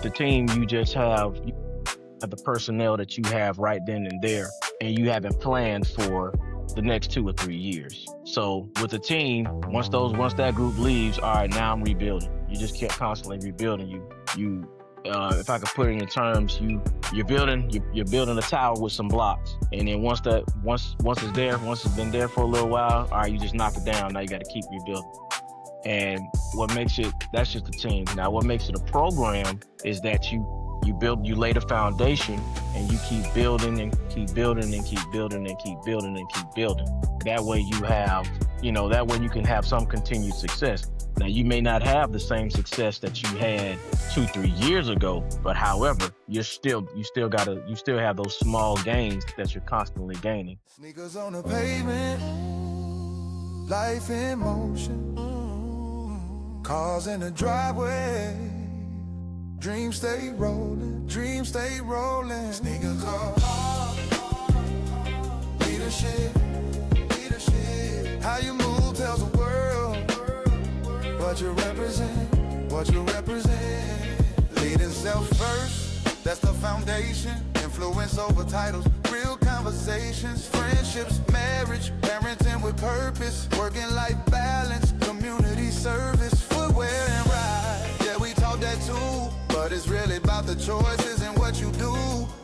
the team, you just have the personnel that you have right then and there, and you haven't planned for the next 2 or 3 years. So with the team, once that group leaves, all right, now I'm rebuilding. You just kept constantly rebuilding. If I could put it in terms, you're building a tower with some blocks, and then once it's been there for a little while, all right, you just knock it down. Now you got to keep rebuilding. And that's just the team. Now, what makes it a program is that you lay the foundation, and you keep building and keep building and keep building and keep building and keep building. That way that way you can have some continued success. Now, you may not have the same success that you had 2, 3 years ago, but however, you still have those small gains that you're constantly gaining. Sneakers on the pavement, life in motion, cars in the driveway, dreams stay rolling, sneaker car, leadership, how you move tells the world what you represent, leading self first, that's the foundation, influence over titles, real conversations, friendships, marriage, parenting with purpose, working life balance, community service, footwear and ride, yeah, we taught that too, but it's really about the choices and what you do,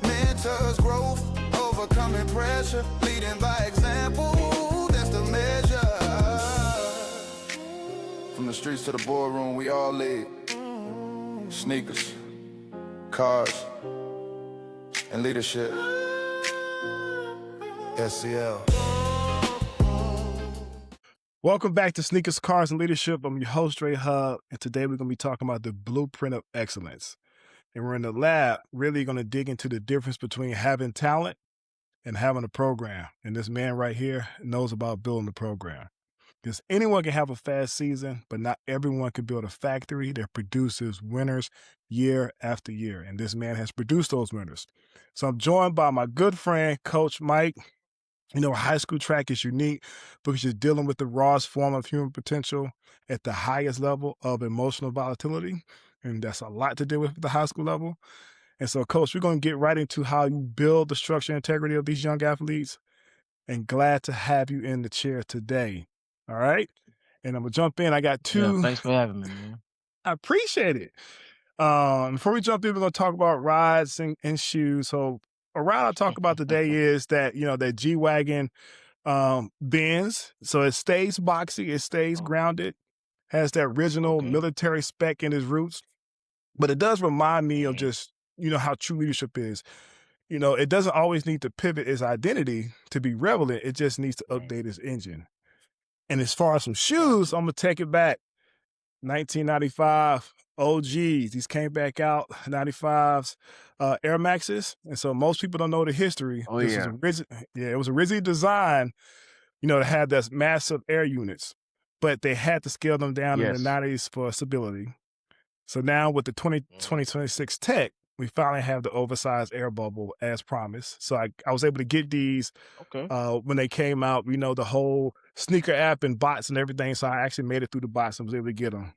mentors, growth, overcoming pressure, leading by example, that's the measure. From the streets to the boardroom, we all lead. Sneakers, cars, and leadership. SCL. Welcome back to Sneakers, Cars, and Leadership. I'm your host, Dre Hub, and today we're going to be talking about the blueprint of excellence. And we're in the lab really going to dig into the difference between having talent and having a program. And this man right here knows about building a program. Because anyone can have a fast season, but not everyone can build a factory that produces winners year after year. And this man has produced those winners. So I'm joined by my good friend, Coach Mike. You know, high school track is unique because you're dealing with the rawest form of human potential at the highest level of emotional volatility. And that's a lot to deal with at the high school level. And so, Coach, we're going to get right into how you build the structure and integrity of these young athletes. And glad to have you in the chair today. All right. And I'm going to jump in. I got two. Yeah, thanks for having me, man. I appreciate it. Before we jump in, we're going to talk about rides and shoes. So a ride I talk about today is that, that G-Wagon Benz. So it stays boxy. It stays grounded. Has that original military spec in its roots. But it does remind me of just, how true leadership is. It doesn't always need to pivot its identity to be relevant. It just needs to update its engine. And as far as some shoes, I'm going to take it back. 1995 OGs. These came back out, 95s, Air Maxes. And so most people don't know the history. Oh, this yeah. It was originally designed, to have this massive air units, but they had to scale them down in the 90s for stability. So now with the 2026 tech, we finally have the oversized air bubble as promised. So I was able to get these when they came out, the whole sneaker app and bots and everything. So I actually made it through the bots and was able to get them.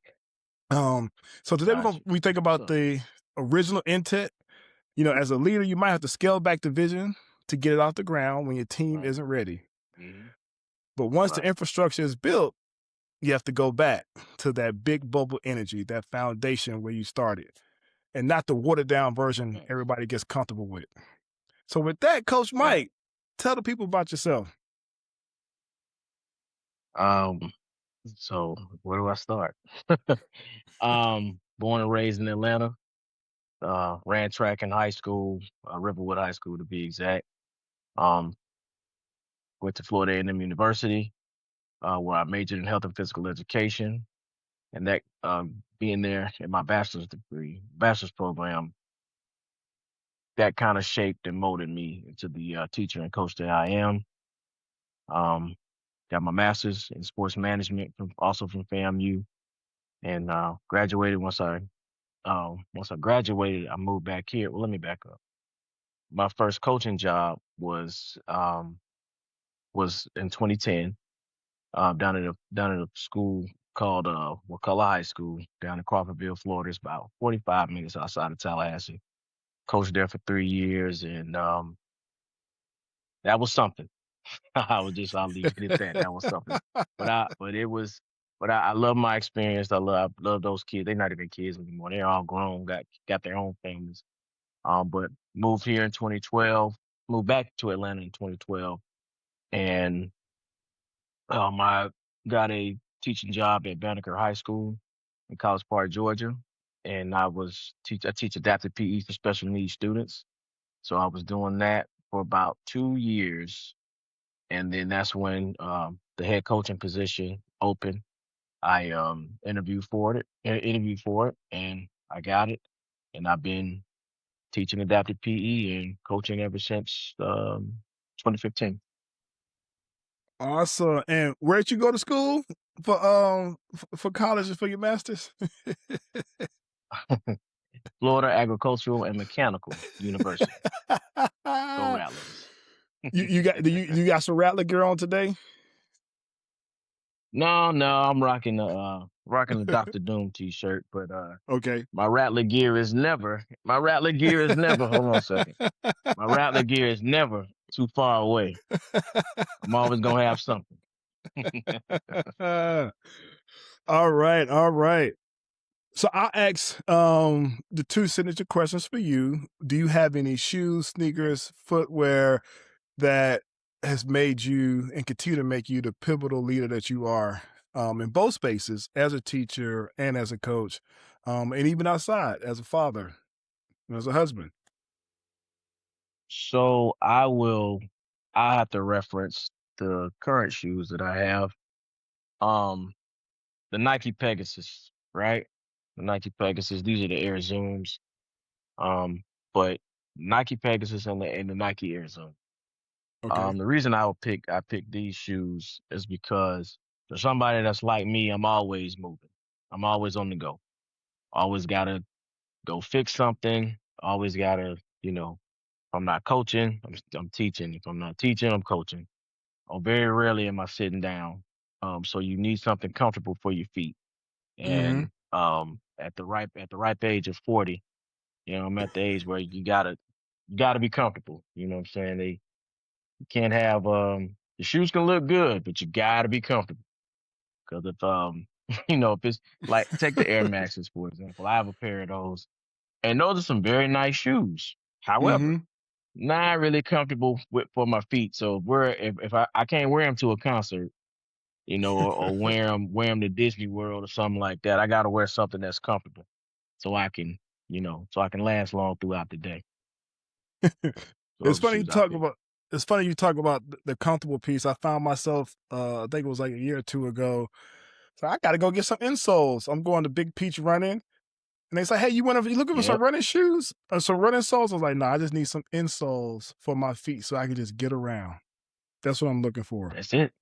So today we think about the original intent. As a leader, you might have to scale back the vision to get it off the ground when your team isn't ready. Mm-hmm. But once the infrastructure is built, you have to go back to that big bubble energy, that foundation where you started, and not the watered down version everybody gets comfortable with. So with that, Coach Mike, tell the people about yourself. So where do I start? Born and raised in Atlanta. Ran track in high school, Riverwood High School to be exact. Went to Florida A&M University, where I majored in health and physical education. And that being there in my bachelor's program, that kind of shaped and molded me into the teacher and coach that I am. Got my master's in sports management also from FAMU, and graduated. Once I graduated, I moved back here. Well, let me back up. My first coaching job was in 2010 down at a school called Wakulla High School down in Crawfordville, Florida. It's about 45 minutes outside of Tallahassee. Coached there for 3 years, and that was something. I'll leave it at that. That was something. But it was, I love my experience. I love those kids. They're not even kids anymore. They're all grown, got their own families. But moved here in 2012, moved back to Atlanta in 2012, and I got a teaching job at Banneker High School in College Park, Georgia, and I teach adaptive PE for special needs students. So I was doing that for about 2 years, and then that's when the head coaching position opened. I interviewed for it, and I got it, and I've been teaching adaptive PE and coaching ever since 2015. Awesome. And where'd you go to school for college and for your masters? Florida Agricultural and Mechanical University. Go you Rattlers. you got do you got some Rattler gear on today? No, no, I'm rocking the Doctor Doom t-shirt, but Okay. my Rattler gear is never, hold on a second. My Rattler gear is never too far away. I'm always gonna have something. All right, all right. So I ask the two signature questions for you. Do you have any shoes, sneakers, footwear that has made you and continue to make you the pivotal leader that you are in both spaces as a teacher and as a coach, and even outside as a father and as a husband? So I have to reference the current shoes that I have. Um the Nike Pegasus, right? The Nike Pegasus, these are the Air Zooms. But Nike Pegasus and the Nike Air Zoom. Okay. The reason I pick these shoes is because for somebody that's like me, I'm always moving. I'm always on the go. Always gotta go fix something. Always gotta, if I'm not coaching, I'm teaching. If I'm not teaching, I'm coaching. Or very rarely am I sitting down. So you need something comfortable for your feet. Mm-hmm. And at the ripe age of 40, I'm at the age where you gotta be comfortable. You know what I'm saying? You can't have the shoes can look good, but you gotta be comfortable. Because if if it's like take the Air Maxes for example. I have a pair of those, and those are some very nice shoes. However, Mm-hmm. not really comfortable with for my feet. So if I can't wear them to a concert, or wear them to Disney World or something like that, I gotta wear something that's comfortable so I can last long throughout the day. So It's those are funny you shoes I talk pick. about it's funny you talk about the comfortable piece. I found myself, I think it was like a year or two ago. So I got to go get some insoles. I'm going to Big Peach Running, and they say, "Hey, you looking for some Yep, running shoes or some running soles?" I was like, "No, I just need some insoles for my feet so I can just get around." That's what I'm looking for. that's it.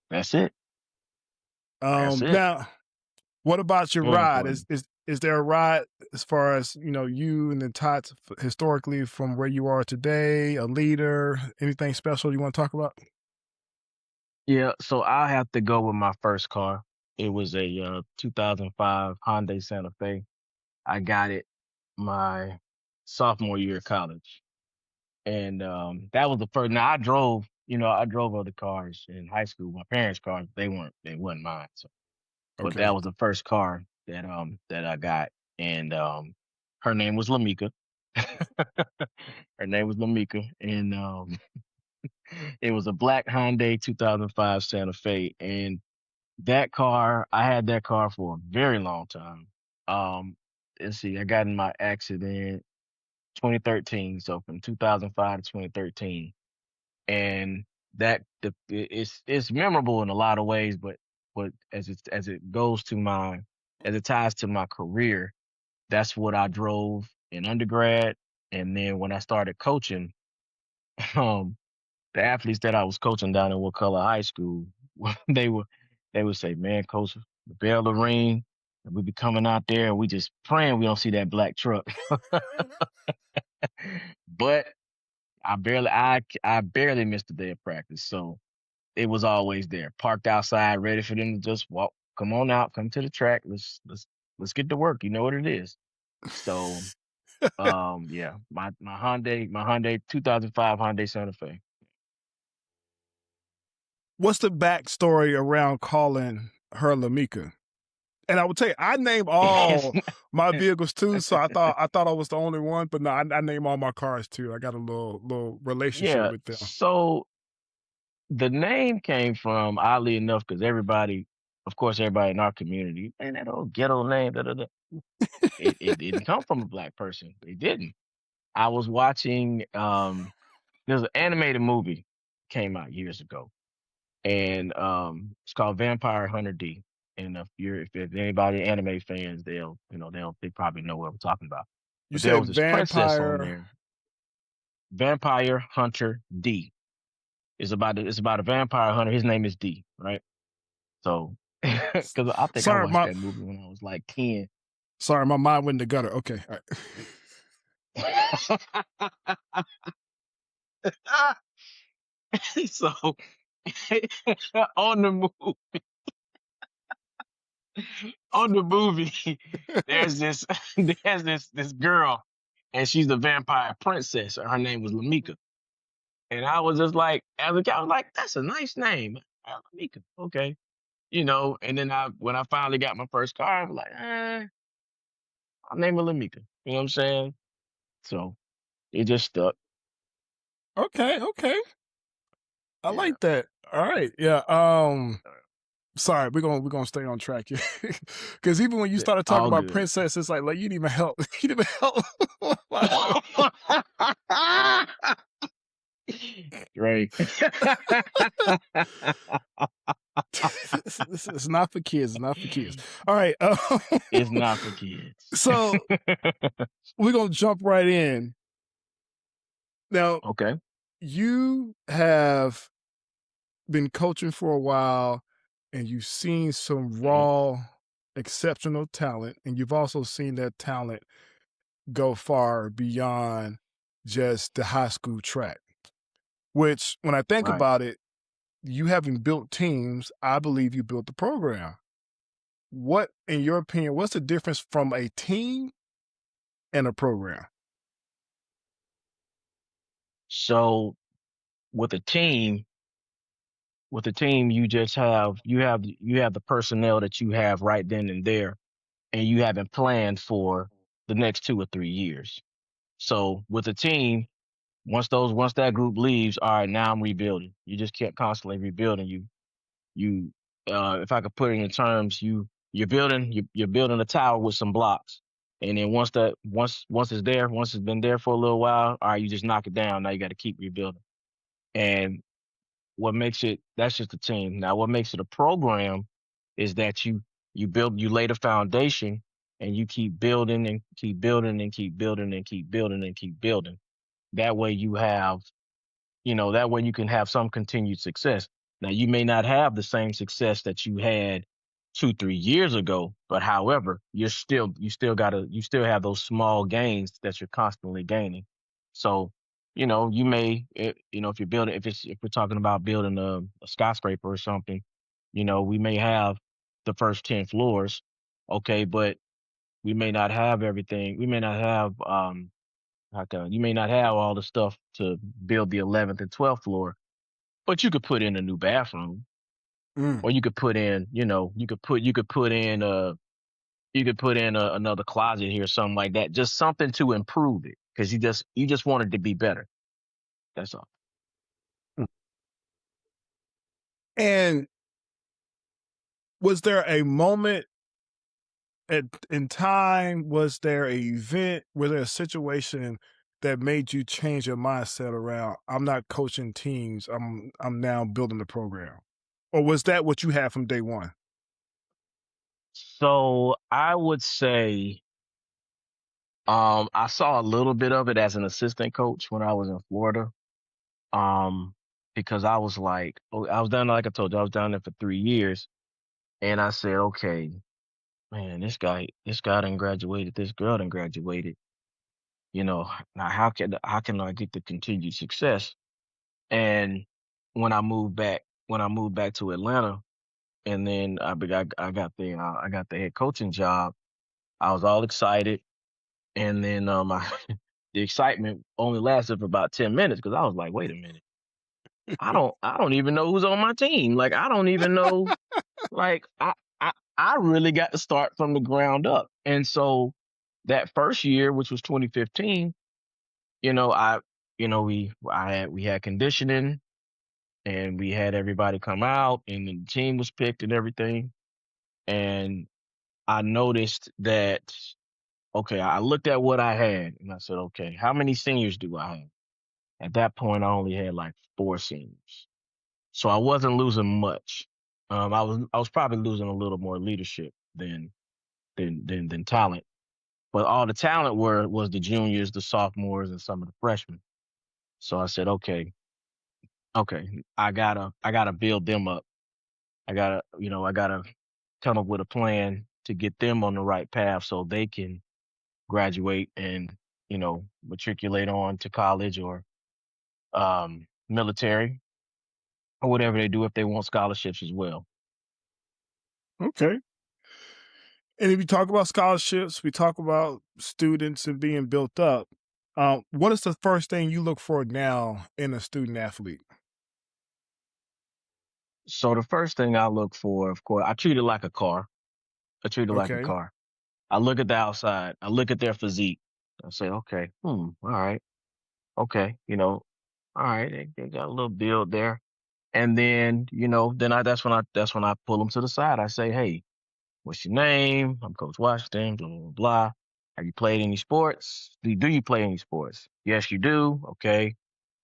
That's it. That's it. Now, what about your Very ride? important. Is there a ride as far as you and the tots historically from where you are today? A leader? Anything special you want to talk about? Yeah, so I have to go with my first car. It was a 2005 Hyundai Santa Fe. I got it my sophomore year of college, and that was the first. Now I drove other cars in high school. My parents' cars, they wasn't mine. So, but Okay. that was the first car that I got, and her name was Lamika. Her name was Lamika, and it was a black Hyundai 2005 Santa Fe, and I had that car for a very long time. Um, let's see, I got in my accident 2013, so from 2005 to 2013, and it's memorable in a lot of ways, but as it ties to my career, that's what I drove in undergrad, and then when I started coaching, um, the athletes that I was coaching down in Wakulla High School, they were they would say, "Man, coach, the bell will ring, and we be coming out there, and we just praying we don't see that black truck." But I barely missed a day of practice, so it was always there, parked outside, ready for them to just come on out, come to the track. Let's get to work. You know what it is. So yeah, my Hyundai 2005 Hyundai Santa Fe. What's the backstory around calling her Lamika? And I would tell you, I name all my vehicles too, so I thought I was the only one, but no, I name all my cars too. I got a little relationship Yeah, with them. so the name came from, oddly enough, because everybody, of course, everybody in our community, man, that old ghetto name, da, da, da. It didn't come from a black person. It didn't. I was watching there's an animated movie came out years ago, and it's called Vampire Hunter D. And if anybody anime fans, they probably know what I'm talking about. You But there said was this princess on vampire. there, Vampire Hunter D. It's about a vampire hunter. His name is D, right? So, because I think I Sorry, watched my that movie when I was like 10. sorry, my mind went in the gutter. Okay, all right. So on the move on the movie, there's this there's this girl, and she's a vampire princess. And her name was Lamika, and I was just like, as a kid, I was like, that's a nice name, Lamika. Okay, And then when I finally got my first car, I was like, I'll name her Lamika. You know what I'm saying? So it just stuck. Okay, okay. I Yeah. like that. All right. Yeah. Sorry, we're gonna stay on track here. Because even when you Yeah, started talking all about good. princess, it's like you didn't even help. You didn't even help. my story. Right. It's not for kids. It's not for kids. All right. It's not for kids. So we're gonna jump right in. Now, Okay. you have been coaching for a while, and you've seen some Mhm. raw, exceptional talent, and you've also seen that talent go far beyond just the high school track. Which, when I think Right. about it, you having built teams, I believe you built the program. What, in your opinion, what's the difference from a team and a program? So with a team, you just have the personnel that you have right then and there, and you haven't planned for the next 2 or 3 years. So with a team, once that group leaves, all right, now I'm rebuilding. You just kept constantly rebuilding. You if I could put it in terms, you're building a tower with some blocks. And then once it's been there for a little while, all right, you just knock it down. Now you got to keep rebuilding. And that's just a team. Now what makes it a program is that you lay the foundation, and you keep building and keep building and keep building and keep building and keep building. That way you have that way you can have some continued success. Now, you may not have the same success that you had 2, 3 years ago, but however, you still have those small gains that you're constantly gaining. So, if you're building, if we're talking about building a skyscraper or something, we may have the first 10 floors, okay, but we may not have everything. We may not have you may not have all the stuff to build the 11th and 12th floor, but you could put in a new bathroom, Mm. or you could put in, you could put in another closet here, something like that, just something to improve it, because you just want it to be better. That's all. And was there a moment in time? Was there a event? Was there a situation that made you change your mindset around? I'm not coaching teams. I'm now building the program. Or was that what you had from day one? So I would say, I saw a little bit of it as an assistant coach when I was in Florida. Um, because I was like, oh, I was down, like I told you, I was down there for 3 years, and I said, okay, man, this guy done graduated, this girl done graduated. Now how can I get the continued success? And when I moved back to Atlanta, and then I got the head coaching job. I was all excited, and then the excitement only lasted for about 10 minutes because I was like, wait a minute, I don't even know who's on my team. Like I don't even know. Like I really got to start from the ground up, and so that first year, which was 2015, you know, we had conditioning and we had everybody come out and the team was picked and everything. And I noticed that, okay, I looked at what I had and I said, okay, how many seniors do I have? At that point, I only had like four seniors. So I wasn't losing much. I was probably losing a little more leadership than talent. But all the talent was the juniors, the sophomores, and some of the freshmen. So I said, okay, I gotta build them up. I gotta come up with a plan to get them on the right path so they can graduate and, matriculate on to college or military or whatever they do if they want scholarships as well. Okay. And if you talk about scholarships, we talk about students and being built up. What is the first thing you look for now in a student athlete? So the first thing I look for, of course, I treat it like a car. I treat it like a Okay. car. I look at the outside. I look at their physique. I say, okay, all right, okay, all right, they got a little build there. And then, that's when I pull them to the side. I say, hey, what's your name? I'm Coach Washington, blah, blah, blah. Have you played any sports? Do you play any sports? Yes, you do. Okay.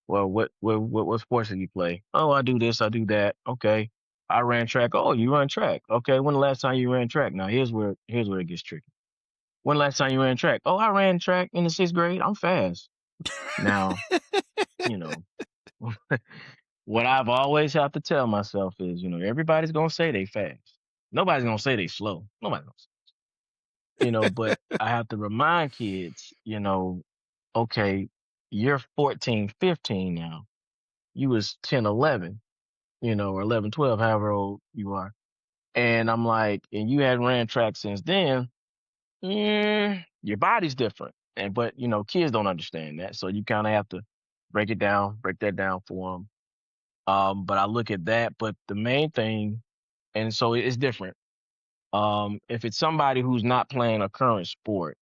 Well, what sports do you play? Oh, I do this, I do that. Okay. I ran track. Oh, you run track. Okay. When the last time you ran track? Now here's where it gets tricky. When the last time you ran track? Oh, I ran track in the sixth grade. I'm fast. Now, you know, what I've always have to tell myself is, everybody's gonna say they fast. Nobody's gonna say they slow. Nobody's gonna but I have to remind kids, okay, you're 14, 15 now. You was 10, 11, or 11, 12, however old you are. And I'm like, and you hadn't ran track since then, your body's different. But kids don't understand that. So you kind of have to break that down for them. But I look at that, but the main thing, and so it's different. If it's somebody who's not playing a current sport,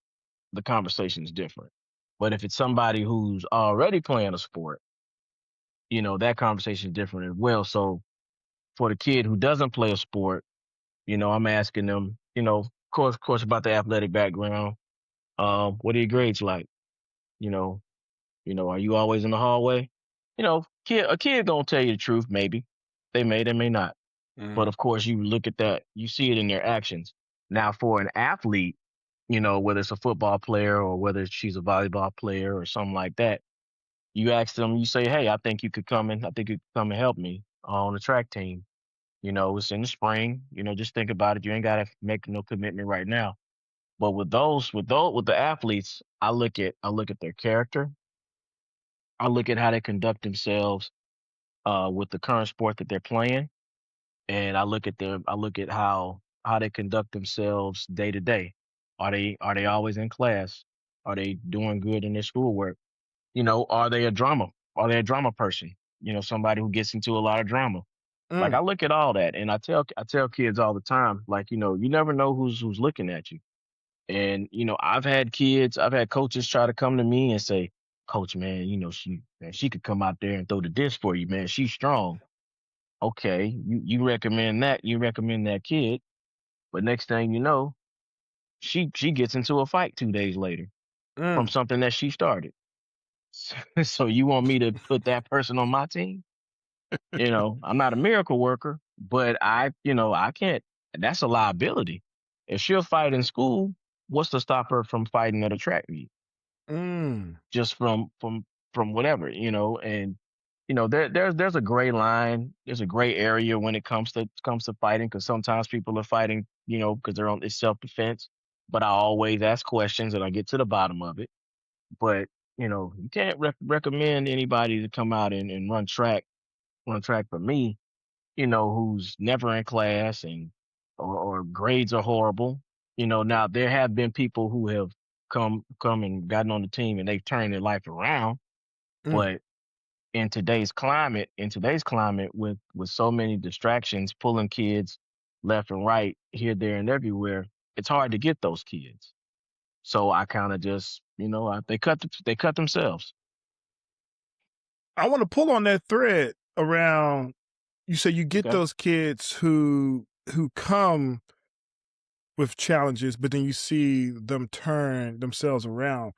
the conversation is different. But if it's somebody who's already playing a sport, that conversation is different as well. So for the kid who doesn't play a sport, I'm asking them, of course, about the athletic background. What are your grades like? You know, are you always in the hallway? A kid don't tell you the truth. Maybe they may not. But Mhm. of course, you look at that, you see it in their actions. Now, for an athlete, whether it's a football player or whether she's a volleyball player or something like that, you ask them, you say, hey, I think you could come and help me on the track team. It's in the spring. Just think about it. You ain't got to make no commitment right now. But with the athletes, I look at their character. I look at how they conduct themselves with the current sport that they're playing, and I look at how they conduct themselves day to day. Are they always in class? Are they doing good in their schoolwork? Are they a drama? Are they a drama person? Somebody who gets into a lot of drama. Like Mm. I look at all that, and I tell kids all the time, like you never know who's looking at you. And I've had coaches try to come to me and say, "Coach, man, she could come out there and throw the disc for you, man. She's strong." Okay, you recommend that, kid, but next thing you know, she gets into a fight 2 days later from Mm. something that she started. So you want me to put that person on my team? I'm not a miracle worker, but I can't. That's a liability. If she'll fight in school, what's to stop her from fighting at a track meet? Mm. Just from whatever, and there's a gray line, there's a gray area when it comes to fighting because sometimes people are fighting, because they're on it's self defense. But I always ask questions and I get to the bottom of it. But you can't recommend anybody to come out and run track for me who's never in class and or grades are horrible. Now there have been people who have come and gotten on the team and they've turned their life around, Mm. but in today's climate with so many distractions pulling kids left and right, here, there, and everywhere, it's hard to get those kids. So I kind of just, they cut themselves. I want to pull on that thread around. You say you get Okay. those kids who come with challenges, but then you see them turn themselves around.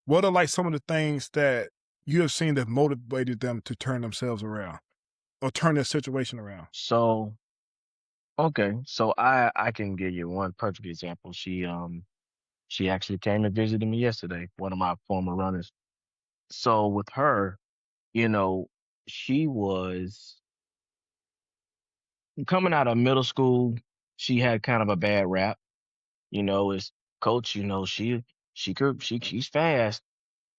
What are like some of the things that you have seen that motivated them to turn themselves around or turn their situation around? So okay, so I can give you one perfect example. She actually came and visited me yesterday, one of my former runners. So with her, you know, she was coming out of middle school. She had kind of a bad rap, as coach, she's fast,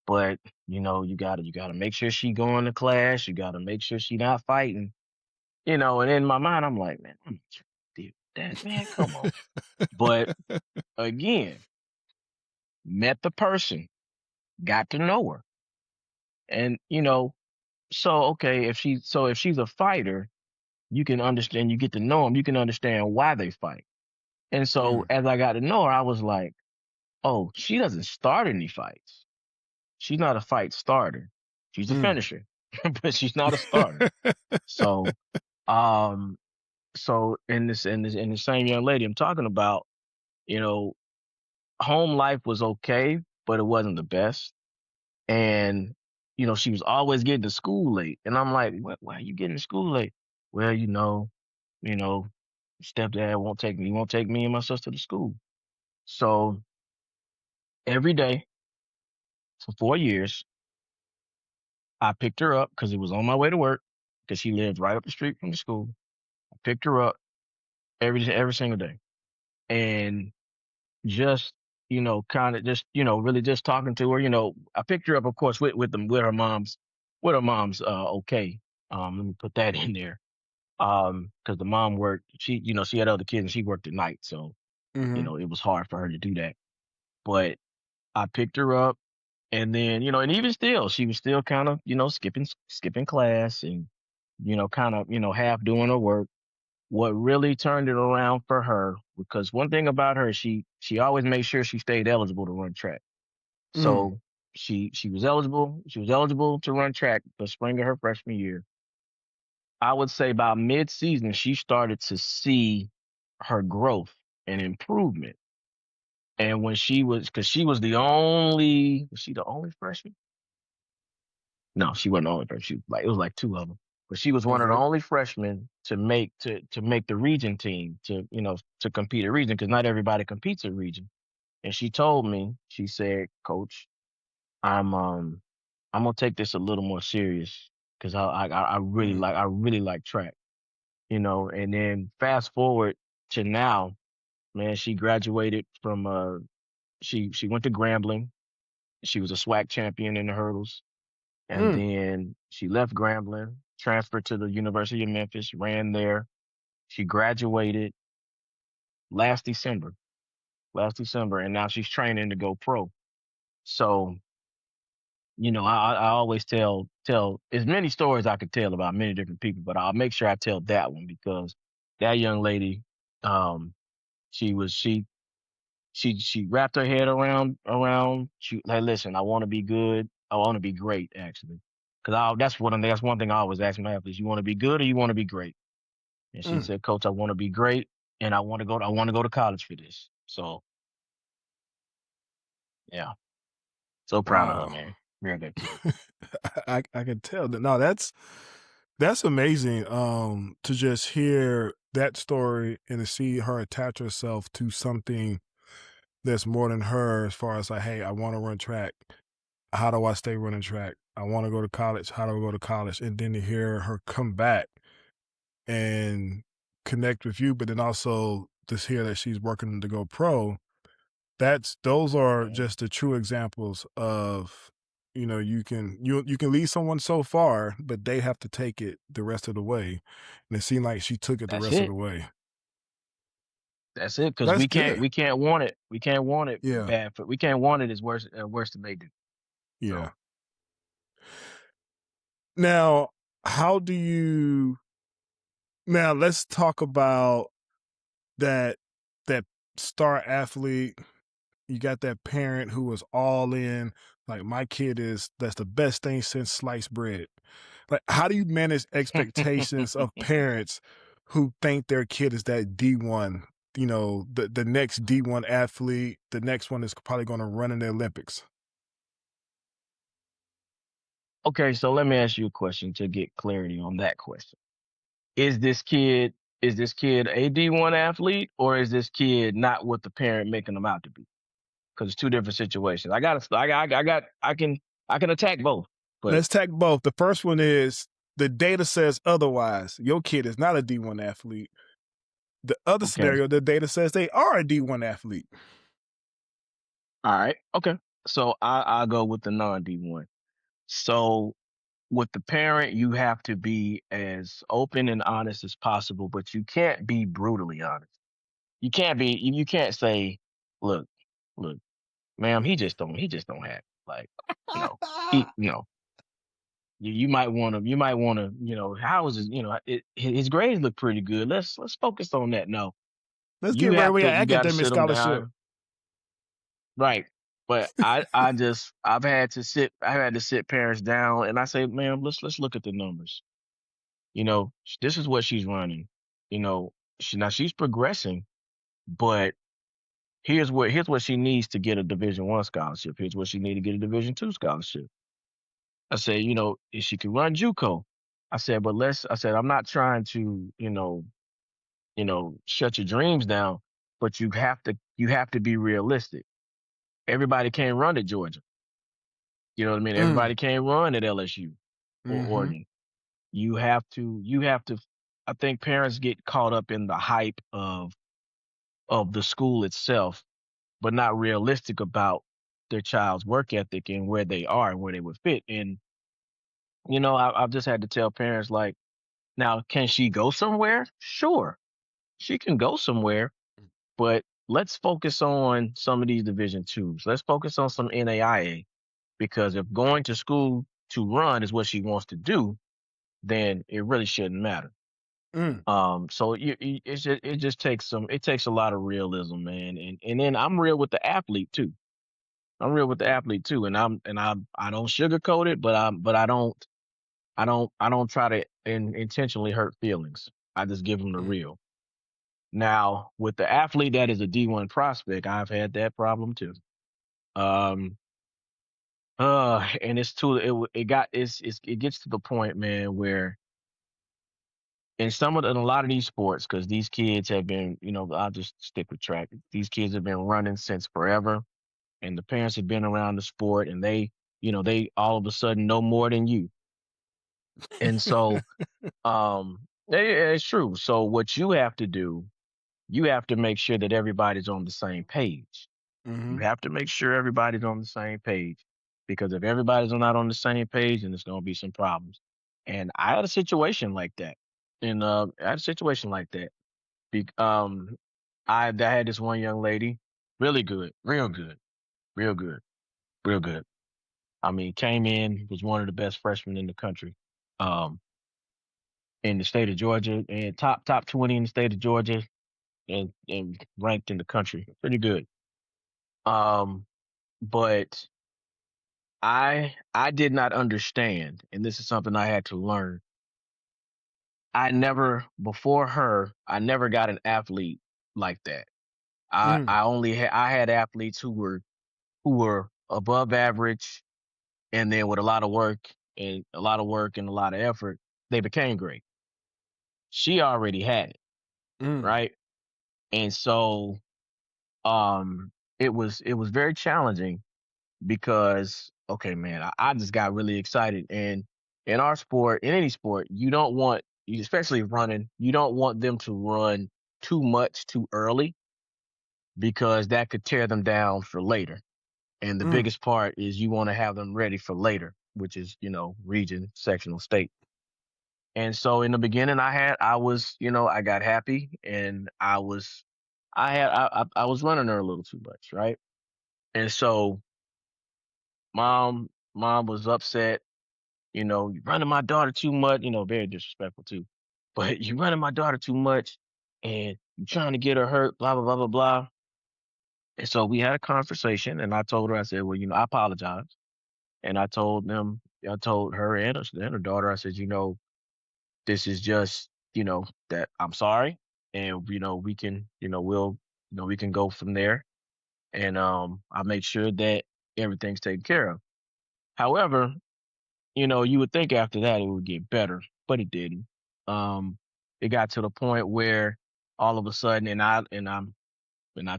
but you gotta make sure she going to class. You gotta make sure she not fighting, and in my mind, I'm like, man, I'm not trying to deal with that, man. Come on. But again, met the person, got to know her. And so okay, if she's a fighter, you can understand, you get to know them, you can understand why they fight. And so Mm, as I got to know her, I was like, oh, she doesn't start any fights. She's not a fight starter. She's a mm. finisher, but she's not a starter. So um so in the same young lady I'm talking about, you know, home life was okay, but it wasn't the best. And, she was always getting to school late. And I'm like, why are you getting to school late? Well, you know, stepdad won't take me and my sister to school. So every day for 4 years, I picked her up because it was on my way to work because she lived right up the street from the school. I picked her up every single day. And just, kind of just, really just talking to her, I picked her up, of course, with her mom's okay. Let me put that in there. Because the mom worked, she had other kids and she worked at night. So, Mhm, it was hard for her to do that. But I picked her up and then, and even still, she was still kind of, skipping class and, kind of, half doing her work. What really turned it around for her, because one thing about her, she always made sure she stayed eligible to run track. mm, So she was eligible to run track the spring of her freshman year. I would say by mid-season, she started to see her growth and improvement. And when because she was she the only freshman? No, she wasn't the only freshman. It was like two of them, but she was one of the okay. only freshmen to make the region team, to compete at region, because not everybody competes at region. And she told me, she said, Coach, I'm gonna take this a little more serious because Mm, I really like track, And then fast forward to now, man, she graduated from she went to Grambling. She was a SWAC champion in the hurdles, and mm. then she left Grambling, transferred to the University of Memphis, ran there. She graduated last December, and now she's training to go pro. So I always tell as many stories I could tell about many different people, but I'll make sure I tell that one because that young lady, um, she was she wrapped her head around. She like, listen, I want to be good. I want to be great, actually, because that's one thing I always ask my athletes: you want to be good or you want to be great? And she Mm. said, Coach, I want to be great, and I want to go to college for this. So yeah, so proud of her, Wow. man. Real good kid. I can tell that. No, that's amazing. To just hear that story and to see her attach herself to something that's more than her, as far as like, hey, I want to run track. How do I stay running track? I want to go to college. How do I go to college? And then to hear her come back and connect with you, but then also to hear that she's working to go pro. Those are Mhm. just the true examples of You can lead someone so far, but they have to take it the rest of the way. And it seemed like she took it the That's rest of it. the way. That's it. Because That's good. we can't want it. We can't want it Yeah. bad for. We can't want it as worse than they do. Yeah. So Now, how do you now let's talk about that that star athlete. You got that parent who was all in, like my kid is that's the best thing since sliced bread. Like, how do you manage expectations of parents who think their kid is that D1, the next D1 athlete, the next one is probably going to run in the Olympics? okay, so let me ask you a question to get clarity on that question. Is this kid is this kid a D1 athlete, or is this kid not what the parent making them out to be? Because it's two different situations. I can attack both, but Let's take both. The first one is the data says otherwise. Your kid is not a D1 athlete. The other okay, scenario, the data says they are a D1 athlete. all right, okay. So I'll go with the non D1. So with the parent, you have to be as open and honest as possible, but you can't be brutally honest. You can't say, look, look, ma'am, he just don't have it. Like, you know, he you know, you might wanna, how is his, his grades look pretty good. Let's focus on that. No. Let's get right with your You gotta academic sit them scholarship. down. Right. But I've had to sit parents down and I say, ma'am, let's look at the numbers. This is what she's running. You know, she's progressing, but here's what she needs to get a Division 1 scholarship. Here's what she needs to get a Division 2 scholarship. I said, if she can run JUCO. I said, I'm not trying to, shut your dreams down, but you have to be realistic. Everybody can't run at Georgia. You know what I mean? Mm, Everybody can't run at LSU or mhm, Oregon. You have to I think parents get caught up in the hype of the school itself, but not realistic about their child's work ethic and where they are and where they would fit. And I've just had to tell parents like, now, can she go somewhere? Sure, she can go somewhere, but let's focus on some of these Division 2s. Let's focus on some NAIA because if going to school to run is what she wants to do, then it really shouldn't matter. mm, So it takes a lot of realism, man, and then I'm real with the athlete too. I'm real with the athlete too, and I don't sugarcoat it, but I don't try to intentionally hurt feelings. I just give them the mm, real. Now, with the athlete that is a D1 prospect, I've had that problem too. Um, and it's too it got it gets to the point, man, where in a lot of these sports, because these kids have been, I'll just stick with track. These kids have been running since forever, and the parents have been around the sport, and they all of a sudden know more than you. And so, it's true. So what you have to do, you have to make sure that everybody's on the same page. You mhm, have to make sure everybody's on the same page, because if everybody's not on the same page, then there's going to be some problems. And I had a situation like that. And I had a situation like that. I had this one young lady, really good, real good, real good, real good. I mean, came in, was one of the best freshmen in the country, um, in the state of Georgia, and top 20 in the state of Georgia, and ranked in the country, pretty good. Um, but I did not understand, and this is something I had to learn. I never before her, I never got an athlete like that. mm, I had athletes who were above average, and then with a lot of effort, they became great. She already had it, mm, right? And so it was very challenging because okay, man, I just got really excited. And in our sport, in any sport, you don't want, especially running, you don't want them to run too much too early because that could tear them down for later. And the Mm. biggest part is you want to have them ready for later, which is, region, sectional, state. And so in the beginning I was, I got happy and I was running her a little too much, right? And so mom was upset, you running my daughter too much, very disrespectful too. But you running my daughter too much and you trying to get her hurt, blah blah blah blah blah. And so we had a conversation and I told her, I said, well, I apologize. And I told her and her daughter, I said, this is just, that I'm sorry. And, we can, we can go from there. And I make sure that everything's taken care of. However, you would think after that it would get better, but it didn't. Um, it got to the point where all of a sudden, and I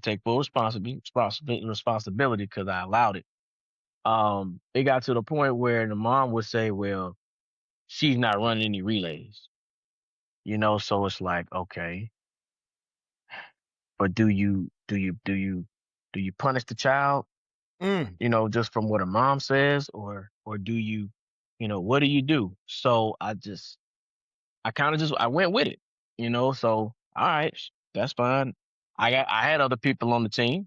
take full responsibility because I allowed it. It got to the point where the mom would say, "Well, she's not running any relays," So it's like, okay, but do you punish the child, Mm. just from what her mom says, or do you, what do you do? So I kind of just I went with it, So all right, that's fine. I had other people on the team.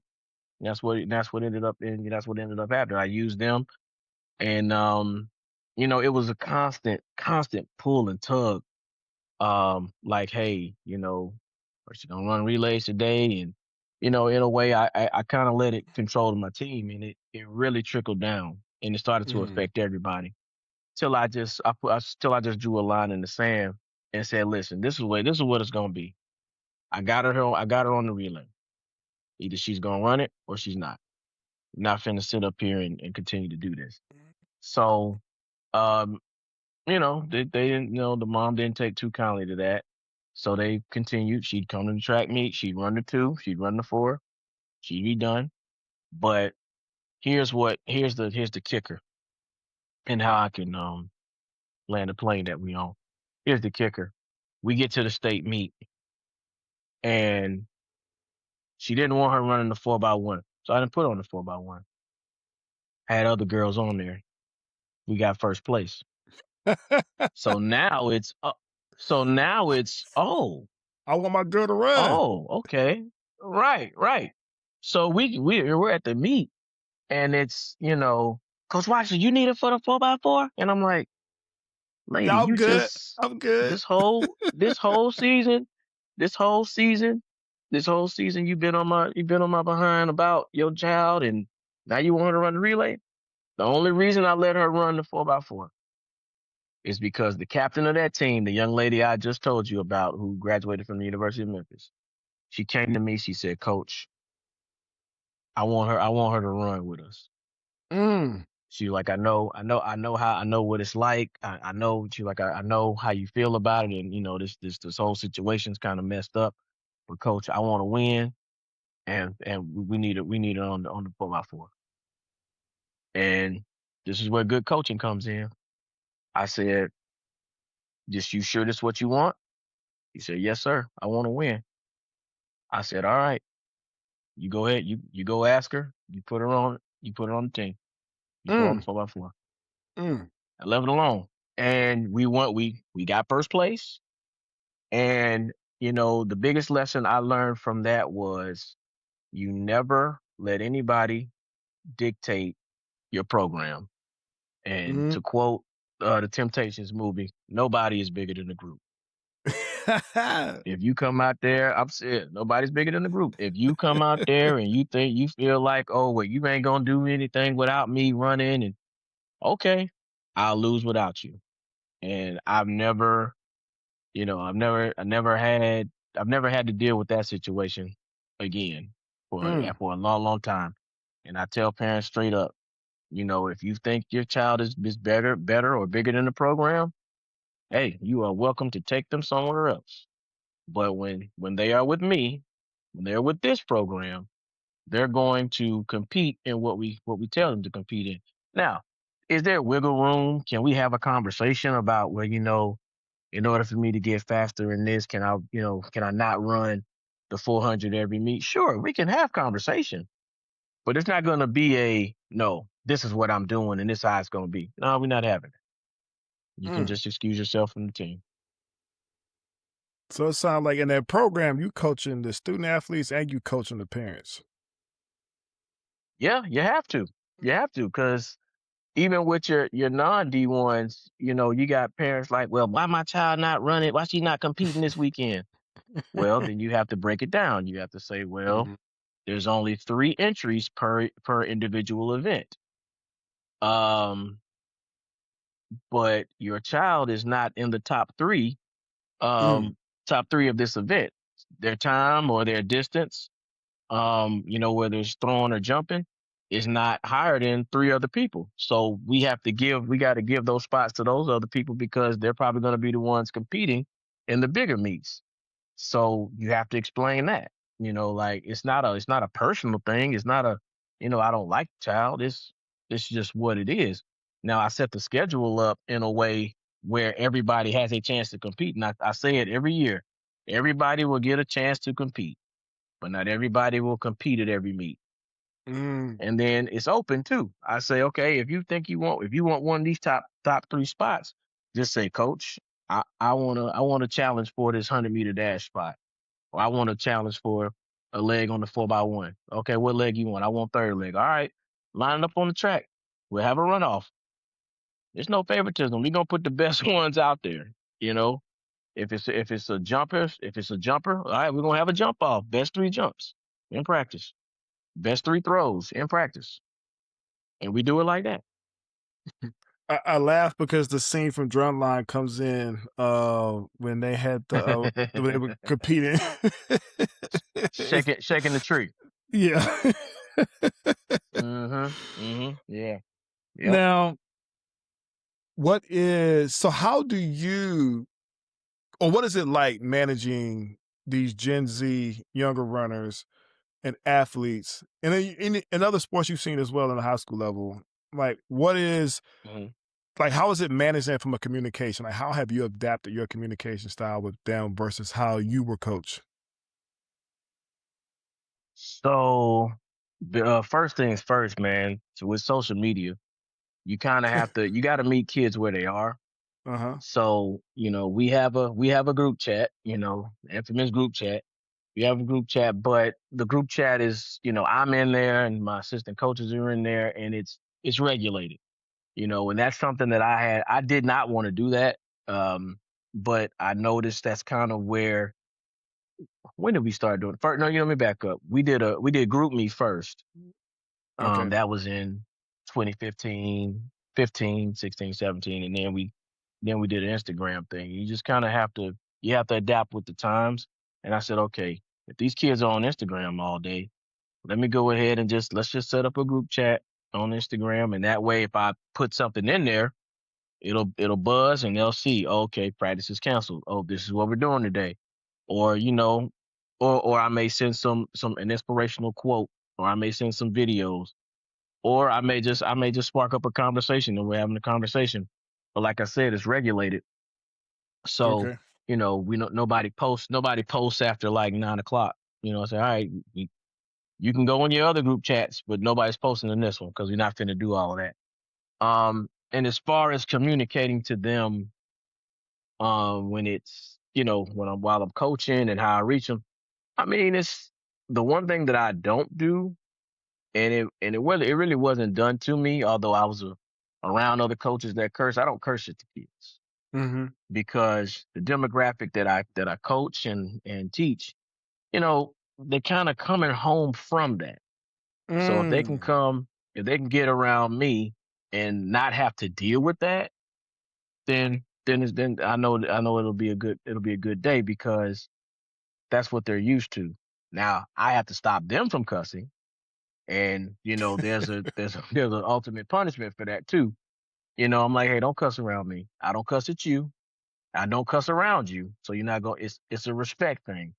That's what ended up in that's what ended up happening. I used them, and it was a constant pull and tug. Like, hey, are she gonna run relays today? And in a way, I kind of let it control my team, and it really trickled down, and it started to Mm. affect everybody. Till I just drew a line in the sand and said, listen, this is what it's gonna be. I got her on the relay. Either she's gonna run it or she's not. I'm not finna sit up here and continue to do this. So, um, they didn't, the mom didn't take too kindly to that. So they continued. She'd come to the track meet. She'd run the 2. She'd run the 4. She'd be done. But here's the kicker and how I can land the plane that we on. Here's the kicker. We get to the state meet and she didn't want her running the 4x1. So I didn't put her on the 4x1. I had other girls on there. We got first place. So now it's oh, I want my girl to run. oh, okay. Right, right. So we're at the meet and it's, Coach Watson, you need it for the 4x4? And I'm like, lady, Y'all you good. just I'm good. this whole season, this whole season, you've been on my behind about your child and now you want her to run the relay? The only reason I let her run the 4x4 is because the captain of that team, the young lady I just told you about who graduated from the University of Memphis, she came to me, she said, Coach, I want her to run with us. Mm. She like, I know what it's like. I know she like, I know how you feel about it. And this whole situation's kind of messed up. But coach, I want to win. And we need it on the 4x4. And this is where good coaching comes in. I said, just you sure this is what you want? He said, yes, sir. I want to win. I said, all right, you go ahead. You go ask her. You put her on the team. You put her on the Mm. 4x4. Mm. I left it alone. And we got first place. And the biggest lesson I learned from that was you never let anybody dictate your program. And Mm. to quote the Temptations movie, nobody is bigger than the group. If you come out there, I'm saying nobody's bigger than the group. If you come out there and you feel like, oh, well, you ain't gonna do anything without me running, and okay, I'll lose without you. And I've never had to deal with that situation again Mm. for a long, long time. And I tell parents straight up, if you think your child is better or bigger than the program, hey, you are welcome to take them somewhere else. But when they are with me, when they're with this program, they're going to compete in what we tell them to compete in. Now, is there wiggle room? Can we have a conversation about where, in order for me to get faster in this, can I not run the 400 every meet? Sure, we can have conversation. But it's not going to be a no. This is what I'm doing, and this is how it's going to be. No, we're not having it. You can Mm. just excuse yourself from the team. So it sounds like in that program, you coaching the student athletes and you coaching the parents. Yeah, you have to. You have to, because even with your non D ones, you got parents like, well, why my child not running? Why she not competing this weekend? Well, then you have to break it down. You have to say, well, Mhm. there's only 3 entries per individual event. Um, but your child is not in the Mm. top three of this event. Their time or their distance, whether it's throwing or jumping, is not higher than 3 other people. So we got to give those spots to those other people because they're probably going to be the ones competing in the bigger meets. So you have to explain that. Like it's not a personal thing. It's not a, I don't like the child. It's just what it is. Now I set the schedule up in a way where everybody has a chance to compete. And I say it every year. Everybody will get a chance to compete, but not everybody will compete at every meet. Mm. And then it's open too. I say, okay, if you want one of these top 3 spots, just say, Coach, I want to challenge for this 100-meter dash spot, or I want to challenge for a leg on the 4x1. Okay, what leg you want? I want third leg. All right, line it up on the track. We'll have a runoff. There's no favoritism. We're gonna put the best ones out there. You know, if it's a jumper, all right, we're gonna have a jump off. Best 3 jumps in practice. Best 3 throws in practice, and we do it like that. I laugh because the scene from Drumline comes in when they had when they were competing. It's- Shaking the tree. yeah. Mm-hmm. Mm-hmm. Yeah. Yep. Now, how do you or what is it like managing these Gen Z younger runners and athletes and in other sports you've seen as well in the high school level? Like what is Mhm. like how is it managed then from a communication? Like how have you adapted your communication style with them versus how you were coached? So, the first things first, man. So with social media, you kind of you got to meet kids where they are. Uh-huh. So, we have a group chat, infamous group chat. We have a group chat, but the group chat is, I'm in there and my assistant coaches are in there, and it's regulated, and that's something that I did not want to do that. But I noticed that's kind of where when did we start doing first? No, let me back up. We did group me first. Okay. That was in 2015, 15, 16, 17, and then we did an Instagram thing. You have to adapt with the times. And I said, okay, if these kids are on Instagram all day, let me go ahead and let's just set up a group chat on Instagram, and that way, if I put something in there, it'll buzz and they'll see, okay, practice is canceled. Oh, this is what we're doing today. Or, or I may send some an inspirational quote, or I may send some videos, or I may just spark up a conversation and we're having a conversation. But like I said, it's regulated. So, Okay. we know nobody posts after like 9 o'clock. Say, all right, you can go in your other group chats, but nobody's posting in this one because we're not finna do all of that. And as far as communicating to them, when it's while I'm coaching and how I reach them, I mean, it's the one thing that I don't do, and it really wasn't done to me. Although I was around other coaches that curse, I don't curse at the kids Mhm. because the demographic that I coach and teach, they're kind of coming home from that. So Mm. if they can get around me and not have to deal with that, then I know it'll be a good day because that's what they're used to. Now I have to stop them from cussing, and there's an ultimate punishment for that too. I'm like, hey, don't cuss around me. I don't cuss at you. I don't cuss around you. So you're not going. It's a respect thing.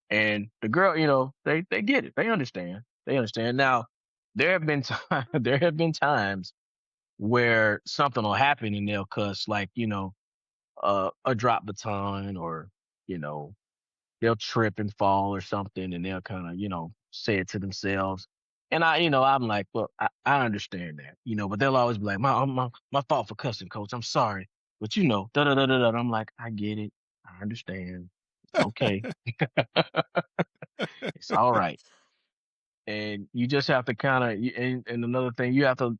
And the girl, they get it. They understand. They understand. Now there have been times where something will happen and they'll cuss, like a drop baton, or you know they'll trip and fall or something, and they'll kind of say it to themselves. And I'm like, well, I understand that, but they'll always be like, my fault for cussing, coach. I'm sorry. But da da da da da. I'm like, I get it. I understand. It's okay. It's all right. And you just have to kind of, and another thing, you have to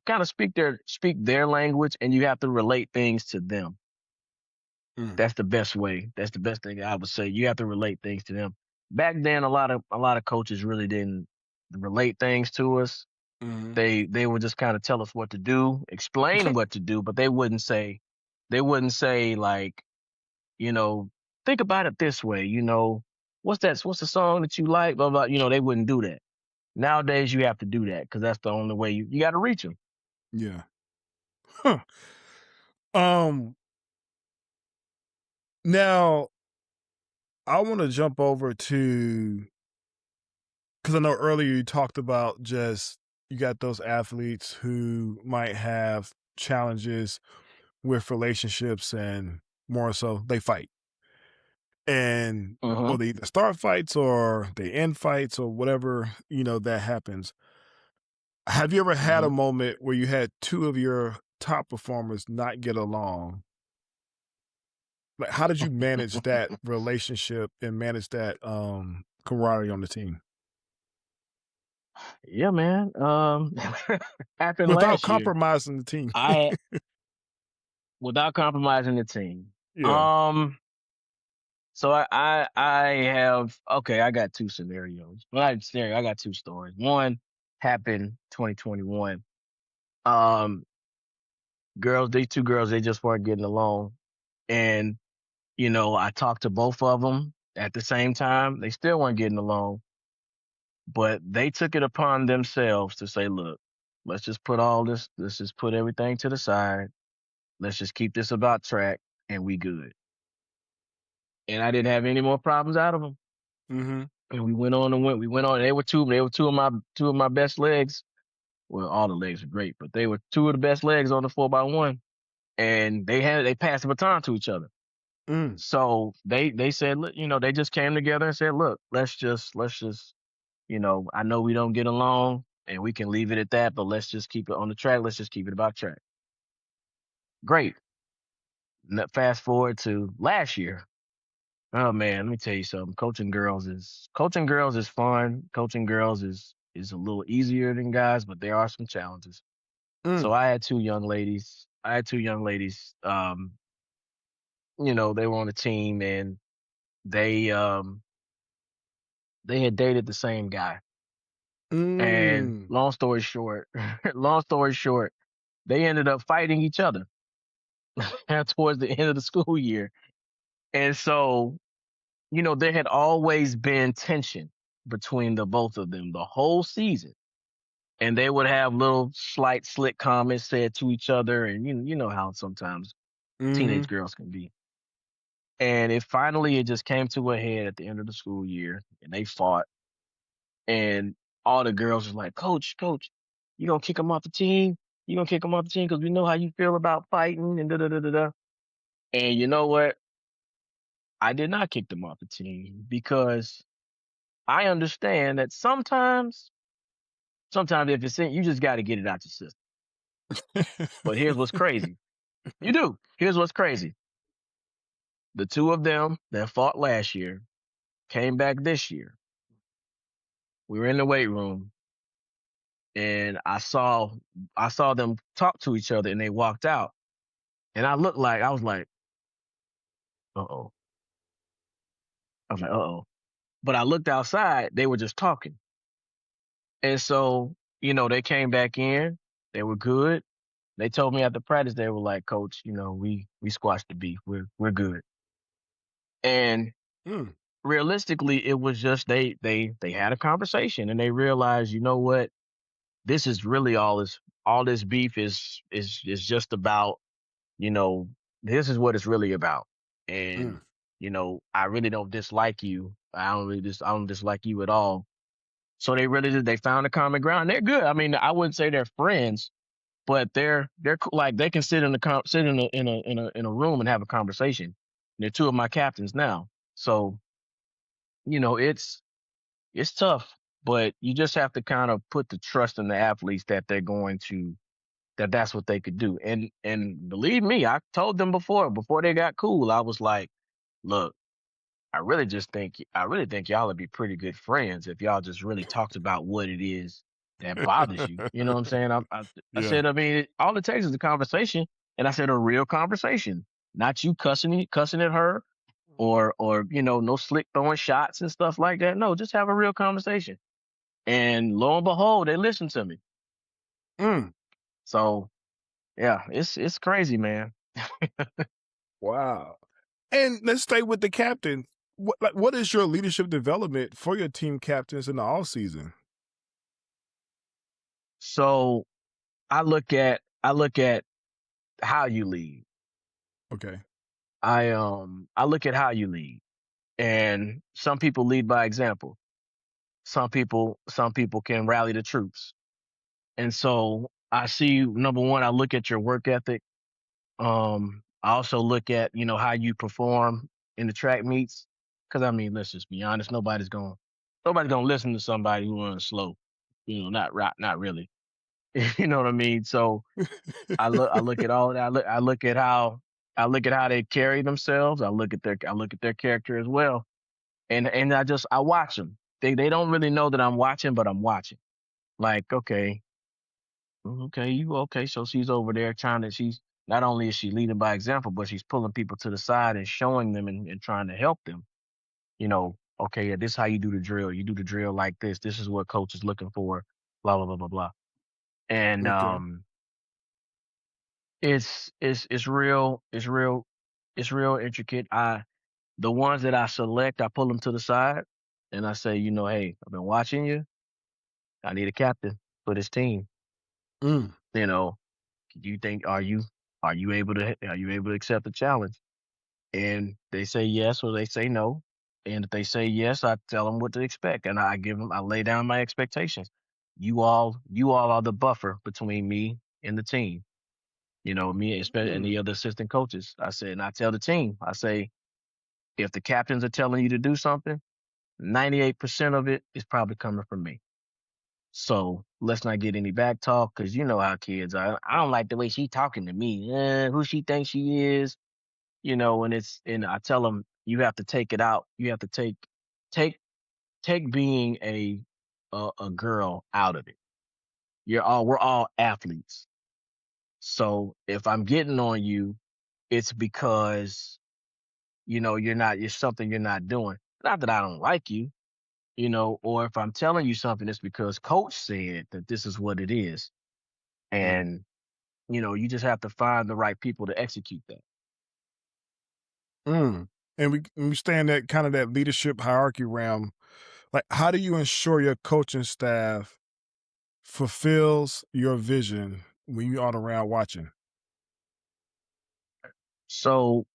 kind of speak their language, and you have to relate things to them. Mm, That's the best way. That's the best thing I would say. You have to relate things to them. Back then, a lot of coaches really didn't relate things to us. mhm. They would just kind of tell us what to do, explain what to do, but they wouldn't say like, you know, think about it this way, what's the song that you like, blah blah, they wouldn't do that. Nowadays you have to do that because that's the only way you got to reach them. Yeah. Huh. Um, Now I want to jump over to, because I know earlier you talked about just you got those athletes who might have challenges with relationships and more so they fight. And Hmm. or they either start fights or they end fights or whatever, that happens. Have you ever had a Hmm. moment where you had two of your top performers not get along? Like, how did you manage that relationship and manage that camaraderie on the team Yeah, man. Happened without last year. compromising the team? I Without compromising the team. Yeah. Um, so I have, okay. I got two scenarios. Well, not scenario. I got two stories. One happened 2021. Um, these two girls, they just weren't getting along, and I talked to both of them at the same time. They still weren't getting along, but they took it upon themselves to say, "Look, let's just put all this. Let's just put everything to the side. Let's just keep this about track, and we good." And I didn't have any more problems out of them. Mhm. And we went on and went. We went on. They were two of my best legs. Well, all the legs are great, but they were two of the best legs on the 4x1, and they passed the baton to each other. Mm. So they said, look, they just came together and said, look, let's just, I know we don't get along, and we can leave it at that, but let's just keep it on the track. Let's just keep it about track. Great. Fast forward to last year. Oh man, let me tell you something. Coaching girls is fun. Coaching girls is a little easier than guys, but there are some challenges. So Mm. I had two young ladies. They were on the team, and they had dated the same guy. And Mm. long story short, long story short, they ended up fighting each other towards the end of the school year. And so, there had always been tension between the both of them the whole season. And they would have little slight slick comments said to each other, and you know how sometimes teenage Mhm. girls can be. And it just came to a head at the end of the school year, and they fought. And all the girls was like, Coach, you gonna kick him off the team? You gonna kick him off the team because we know how you feel about fighting and da da da da da. And you know what? I did not kick them off the team because I understand that sometimes if it's in, you just got to get it out your system. But here's what's crazy. You do. Here's what's crazy. The two of them that fought last year came back this year. We were in the weight room, and I saw them talk to each other, and they walked out. And I was like, uh-oh. I was like, uh-oh. But I looked outside, they were just talking. And so, they came back in, they were good. They told me after practice, they were like, Coach, we squashed the beef. We're good. And Mm. realistically, it was just they had a conversation, and they realized, you know what, this is really all this beef is just about, you know, this is what it's really about. And Mm. I really don't dislike you. I don't dislike you at all. So they found a common ground. They're good. I mean, I wouldn't say they're friends, but they're like they can sit in a room and have a conversation. They're two of my captains now. So, it's tough. but you just have to kind of put the trust in the athletes that they're going to that's what they could do. And believe me, I told them before they got cool, I was like, look, I really think y'all would be pretty good friends if y'all just really talked about what it is that bothers you. You know what I'm saying? I Yeah. said, I mean, all it takes is a conversation, and I said a real conversation, not you cussing at her or no slick throwing shots and stuff like that. No, just have a real conversation. And lo and behold, they listened to me. Mm. So yeah, it's crazy, man. Wow. And let's stay with the captain. What is your leadership development for your team captains in the off season? So I look at how you lead. Okay. I look at how you lead. And some people lead by example. Some people can rally the troops. And so I see, number one, I look at your work ethic. I also look at, how you perform in the track meets. Cause I mean, let's just be honest, nobody's gonna listen to somebody who runs slow. Not really. You know what I mean? So I look at all that. I look at how they carry themselves. I look at their character as well. And I watch them. They don't really know that I'm watching, but I'm watching. Like, okay, okay, you okay. So she's over there she's not only is she leading by example, but she's pulling people to the side and showing them and trying to help them. Okay, yeah, this is how you do the drill. You do the drill like this. This is what coach is looking for, blah, blah, blah, blah, blah. And Okay. it's real intricate. The ones that I select, I pull them to the side and I say, hey, I've been watching you. I need a captain for this team. Mm. You know, do you think are you able to accept the challenge? And they say yes or they say no. And if they say yes, I tell them what to expect, and I lay down my expectations. You all are the buffer between me and the team. Me and Mm. the other assistant coaches. I said, and I tell the team, I say, if the captains are telling you to do something, 98% of it is probably coming from me. So let's not get any back talk because you know how kids are. I don't like the way she talking to me. Who she thinks she is, and I tell them you have to take it out. You have to take take being a girl out of it. We're all athletes. So if I'm getting on you, it's because you're something you're not doing. Not that I don't like you, or if I'm telling you something, it's because coach said that this is what it is. Mm. And, you just have to find the right people to execute that. Mm. And we stay in that kind of that leadership hierarchy realm. Like, how do you ensure your coaching staff fulfills your vision when you aren't around watching? So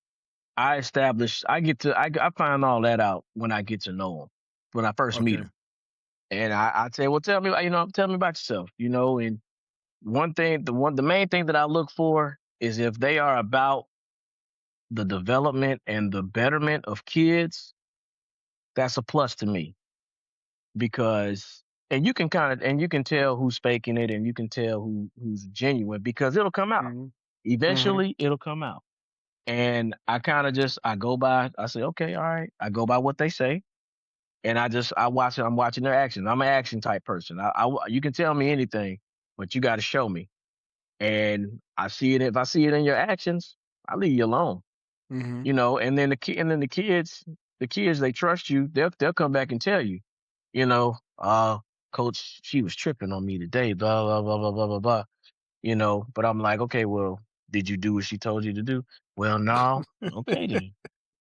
I find all that out when I get to know them, when I first meet Okay. them. And I say, well, tell me about yourself, and the main thing that I look for is if they are about the development and the betterment of kids, that's a plus to me because and you can tell who's faking it and you can tell who's genuine because it'll come out. Mhm. Mhm. Eventually it'll come out. And I go by, I say, okay, all right. I go by what they say and I'm watching their actions. I'm an action type person. You can tell me anything, but you got to show me. And if I see it in your actions, I leave you alone. Mhm. And then the kids, they trust you. They'll come back and tell you, you know, uh, coach, she was tripping on me today, blah, blah, blah, blah, blah, blah, blah. But I'm like, okay, well, did you do what she told you to do? Well, no. Okay then.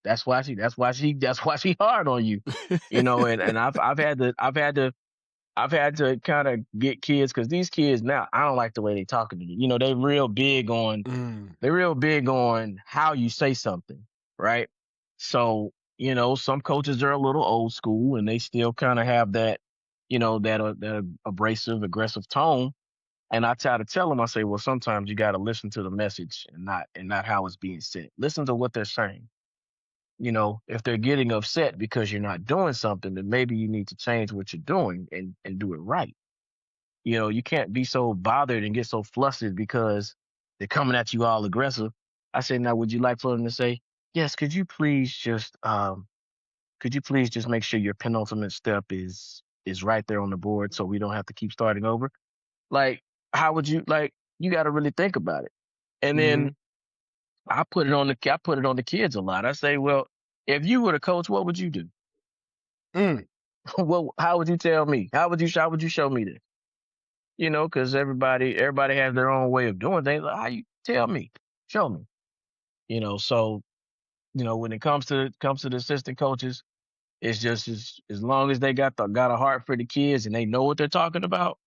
That's why she hard on you. And I've had to kind of get kids because these kids now, I don't like the way they talking to me. Mm. They're real big on how you say something, right? So, some coaches are a little old school and they still kind of have that abrasive, aggressive tone. And I try to tell them, I say, well, sometimes you got to listen to the message and not how it's being said. Listen to what they're saying. if they're getting upset because you're not doing something, then maybe you need to change what you're doing and do it right. You can't be so bothered and get so flustered because they're coming at you all aggressive. I said, now, would you like for them to say, yes, could you please just make sure your penultimate step is right there on the board so we don't have to keep starting over? Like, how would you like you got to really think about it. And Mhm. then I put it on the kids a lot. I say, well, if you were the coach, what would you do? Mm. Well, how would you tell me? How would you show me this? Because everybody has their own way of doing things. Like, how you tell me? Show me. So when it comes to the assistant coaches, it's just as long as they got a heart for the kids and they know what they're talking about,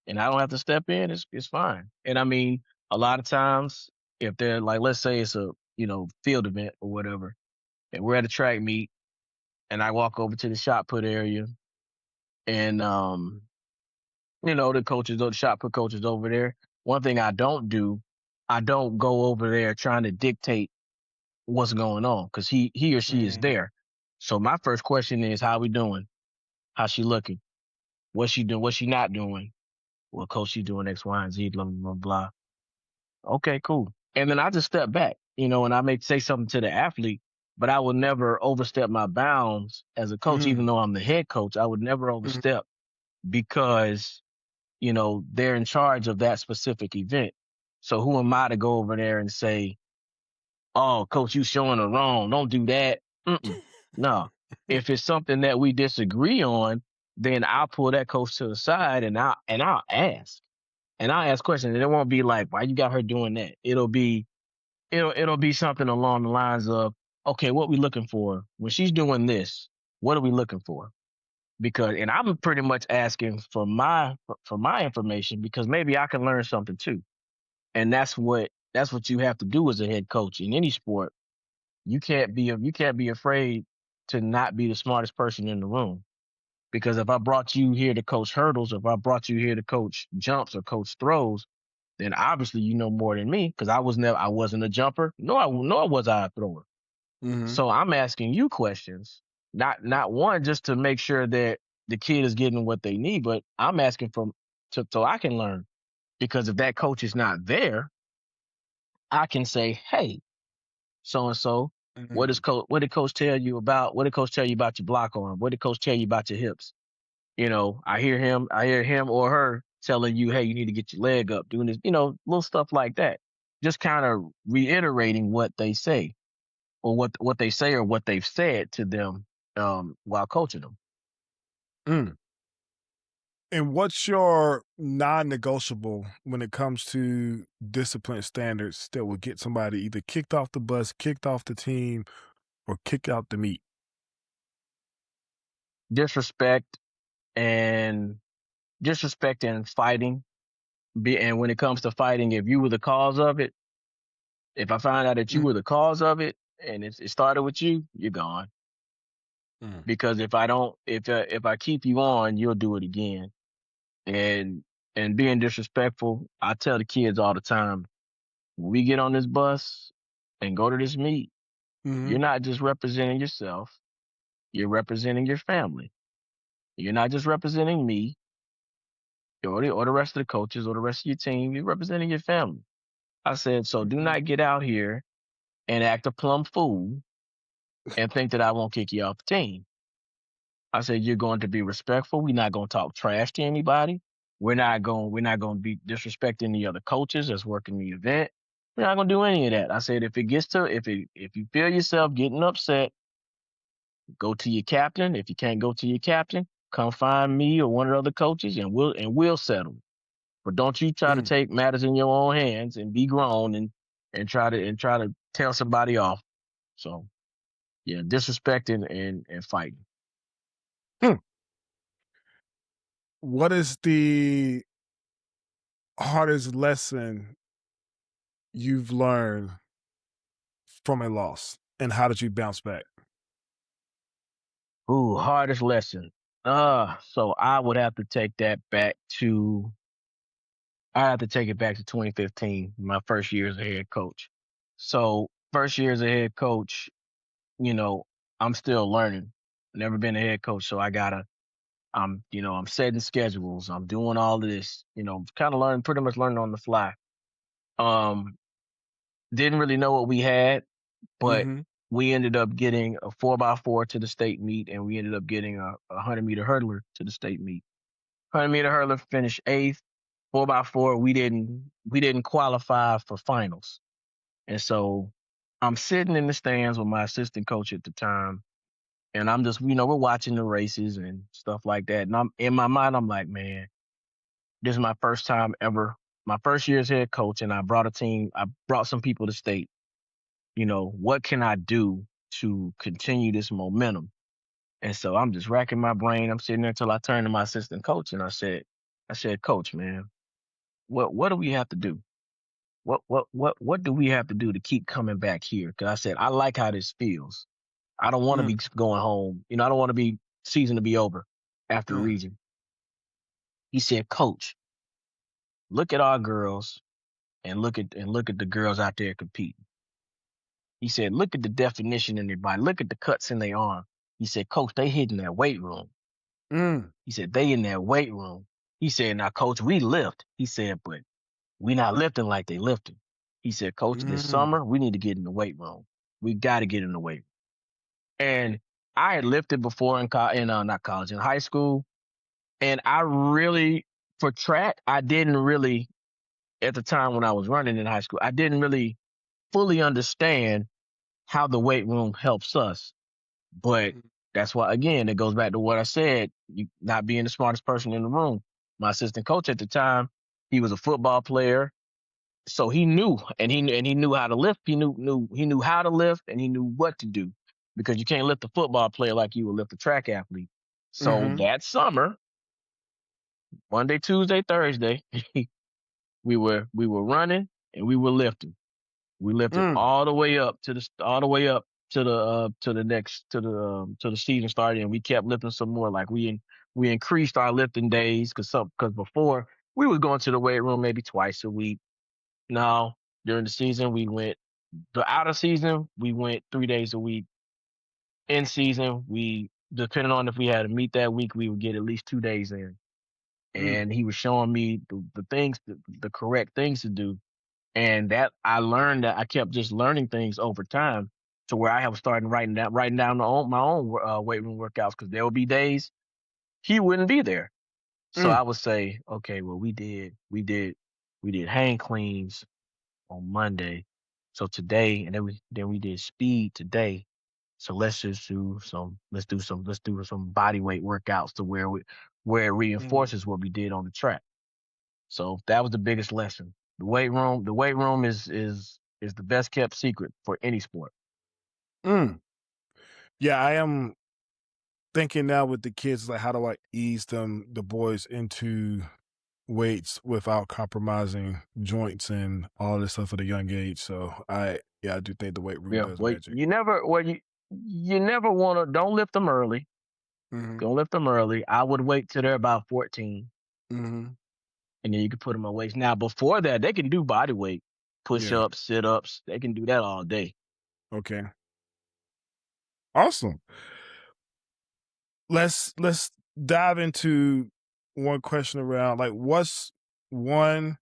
and I don't have to step in, it's fine. And I mean, a lot of times, if they're like, let's say it's a field event or whatever, and we're at a track meet, and I walk over to the shot put area, and the shot put coaches over there. One thing I don't do, I don't go over there trying to dictate what's going on because he or she is Mhm. there. So my first question is, how we doing? How's she looking? What's she doing? What's she not doing? Well, coach, she doing X, Y, and Z, blah, blah, blah, blah. Okay, cool. And then I just step back, and I may say something to the athlete, but I will never overstep my bounds as a coach, even Mhm. though I'm the head coach. I would never Mhm. overstep because, they're in charge of that specific event. So who am I to go over there and say, oh, coach, you showing her wrong. Don't do that. Mm-mm. No. If it's something that we disagree on, then I'll pull that coach to the side and I'll ask. And I'll ask questions. And it won't be like, why you got her doing that? It'll be something along the lines of, okay, what we looking for? When she's doing this, what are we looking for? Because and I'm pretty much asking for my information because maybe I can learn something too. And that's what you have to do as a head coach in any sport. You can't be afraid to not be the smartest person in the room. Because if I brought you here to coach hurdles, if I brought you here to coach jumps or coach throws, then obviously you know more than me because I wasn't a jumper, nor was I a thrower. Mhm. So I'm asking you questions, not one just to make sure that the kid is getting what they need, but I'm asking so I can learn. Because if that coach is not there, I can say, hey, so and so, Mhm. what did coach tell you about your block arm? What did coach tell you about your hips? I hear him or her telling you, hey, you need to get your leg up, doing this, little stuff like that. Just kind of reiterating what they say or what they say or what they've said to them while coaching them. Mm. And what's your non-negotiable when it comes to discipline standards that will get somebody either kicked off the bus, kicked off the team, or kicked out the meet? Disrespect and disrespect and fighting. And when it comes to fighting, if you were the cause of it, if I find out that you Mhm. were the cause of it and it started with you, you're gone. Mm. Because if I keep you on, you'll do it again. And and being disrespectful, I tell the kids all the time, when we get on this bus and go to this meet, you're Mhm. not just representing yourself, you're representing your family. You're not just representing me or the rest of the coaches or the rest of your team, you're representing your family. I said, so do Mhm. not get out here and act a plumb fool and think that I won't kick you off the team. I said, you're going to be respectful. We're not going to talk trash to anybody. We're not going to be disrespecting the other coaches that's working the event. We're not going to do any of that. I said, if you feel yourself getting upset, go to your captain. If you can't go to your captain, come find me or one of the other coaches and we'll settle. But don't you try to Mm. take matters in your own hands and be grown and try to tell somebody off. So yeah, disrespecting and fighting. Hmm. What is the hardest lesson you've learned from a loss, and how did you bounce back? Ooh, hardest lesson. So I have to take it back to 2015, my first year as a head coach. So first year as a head coach, you know, I'm still learning. Never been a head coach, so I gotta. I'm setting schedules. I'm doing all of this. Kind of pretty much learning on the fly. Um, didn't really know what we had, but Mhm. we ended up getting a 4x4 to the state meet, and we ended up getting a 100-meter hurdler to the state meet. 100-meter hurdler finished eighth. 4x4, we didn't qualify for finals, and so I'm sitting in the stands with my assistant coach at the time, and I'm just, we're watching the races and stuff like that, and I'm in my mind, I'm like, man, this is my first time ever, my first year as head coach, and I brought a team, I brought some people to state. What can I do to continue this momentum? And so I'm just racking my brain. I'm sitting there until I turned to my assistant coach and I said, Coach, man, what do we have to do? What do we have to do to keep coming back here? Because I said, I like how this feels. I don't want to Mm, be going home. I don't want to be season to be over after a mm, region. He said, Coach, look at our girls and look at the girls out there competing. He said, look at the definition in their body. Look at the cuts in their arm. He said, Coach, they hitting that weight room. mm, He said, they in that weight room. He said, now, Coach, we lift. He said, but we not lifting like they lifting. He said, Coach, this mm, summer, we need to get in the weight room. We got to get in the weight room. And I had lifted before not college, in high school. And I really, for track, I didn't really, at the time when I was running in high school, I didn't really fully understand how the weight room helps us. But mm, that's why, again, it goes back to what I said, you not being the smartest person in the room. My assistant coach at the time, he was a football player, so he knew, and he knew how to lift. He knew how to lift, and he knew what to do, because you can't lift a football player like you would lift a track athlete. So mhm, that summer, Monday, Tuesday, Thursday, we were running and we were lifting. We lifted mm, all the way up to the season started, and we kept lifting some more. Like we increased our lifting days, because before we was going to the weight room maybe twice a week. Now during the season the out of season we went 3 days a week. In season, we, depending on if we had a meet that week, we would get at least 2 days in. mm, And he was showing me the things, the correct things to do. And that I learned, that I kept just learning things over time, to where I have started writing down my own weight room workouts, because there will be days he wouldn't be there. So mm, I would say, okay, well, we did hang cleans on Monday. So today, and then we did speed today. So let's do some body weight workouts, to where it mm, reinforces what we did on the track. So that was the biggest lesson. The weight room is the best kept secret for any sport. mm. Yeah, I am thinking now with the kids, like, how do I ease the boys into weights without compromising joints and all this stuff at a young age. So yeah, I do think the weight room Yeah. does Well, magic. you never want to, don't lift them early. Mhm, Don't lift them early. I would wait till they're about 14, mhm. and then you can put them on weights. Now before that, they can do body weight, push Yeah, ups, sit ups. They can do that all day. okay. Awesome. Let's dive into one question around, like, what's one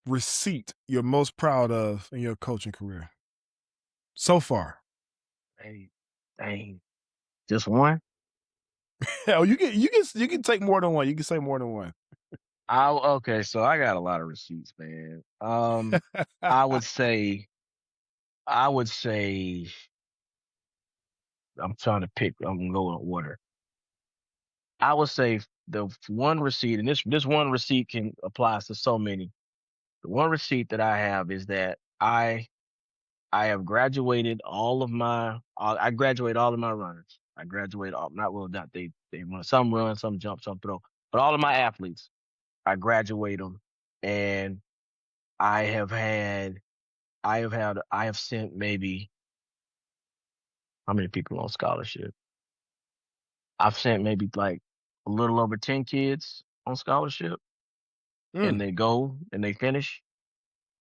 receipt you're most proud of in your coaching career so far? Hey, dang, just one. Hell, you can take more than one. You can say more than one. Okay, so I got a lot of receipts, man. I would say, I would say, I'm trying to pick. I'm gonna go in order. I would say the one receipt, and this one receipt can applies to so many. The one receipt that I have is that I have graduated I graduate all of my runners. I graduate all, not, well, not run, some jump, some throw, but all of my athletes. I graduate them, and I have had I have sent maybe, how many people on scholarship? I've sent maybe like a little over 10 kids on scholarship, and Mm, they go and they finish.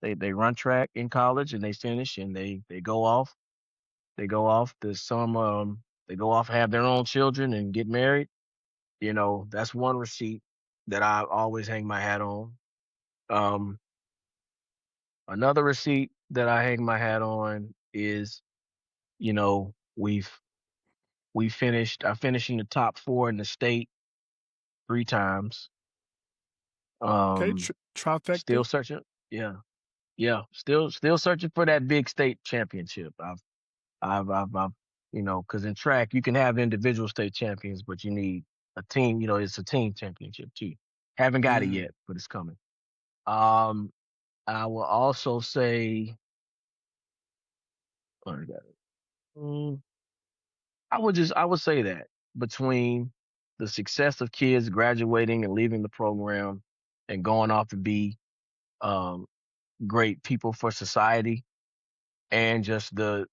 They run track in college, and they finish, and they go off. They go off. There's some they go off, have their own children, and get married. That's one receipt that I always hang my hat on. Um, Another receipt that I hang my hat on is, you know, we finished. I finished in the top four in the state 3 times. Okay, Um, trifecta. Still searching. Yeah, yeah. Still searching for that big state championship. I've because in track you can have individual state champions, but you need a team. It's a team championship too. Haven't got it Mm. yet, but it's coming. Um, I will also say, oh, I got it. I would say that between the success of kids graduating and leaving the program and going off to be um, great people for society, and just the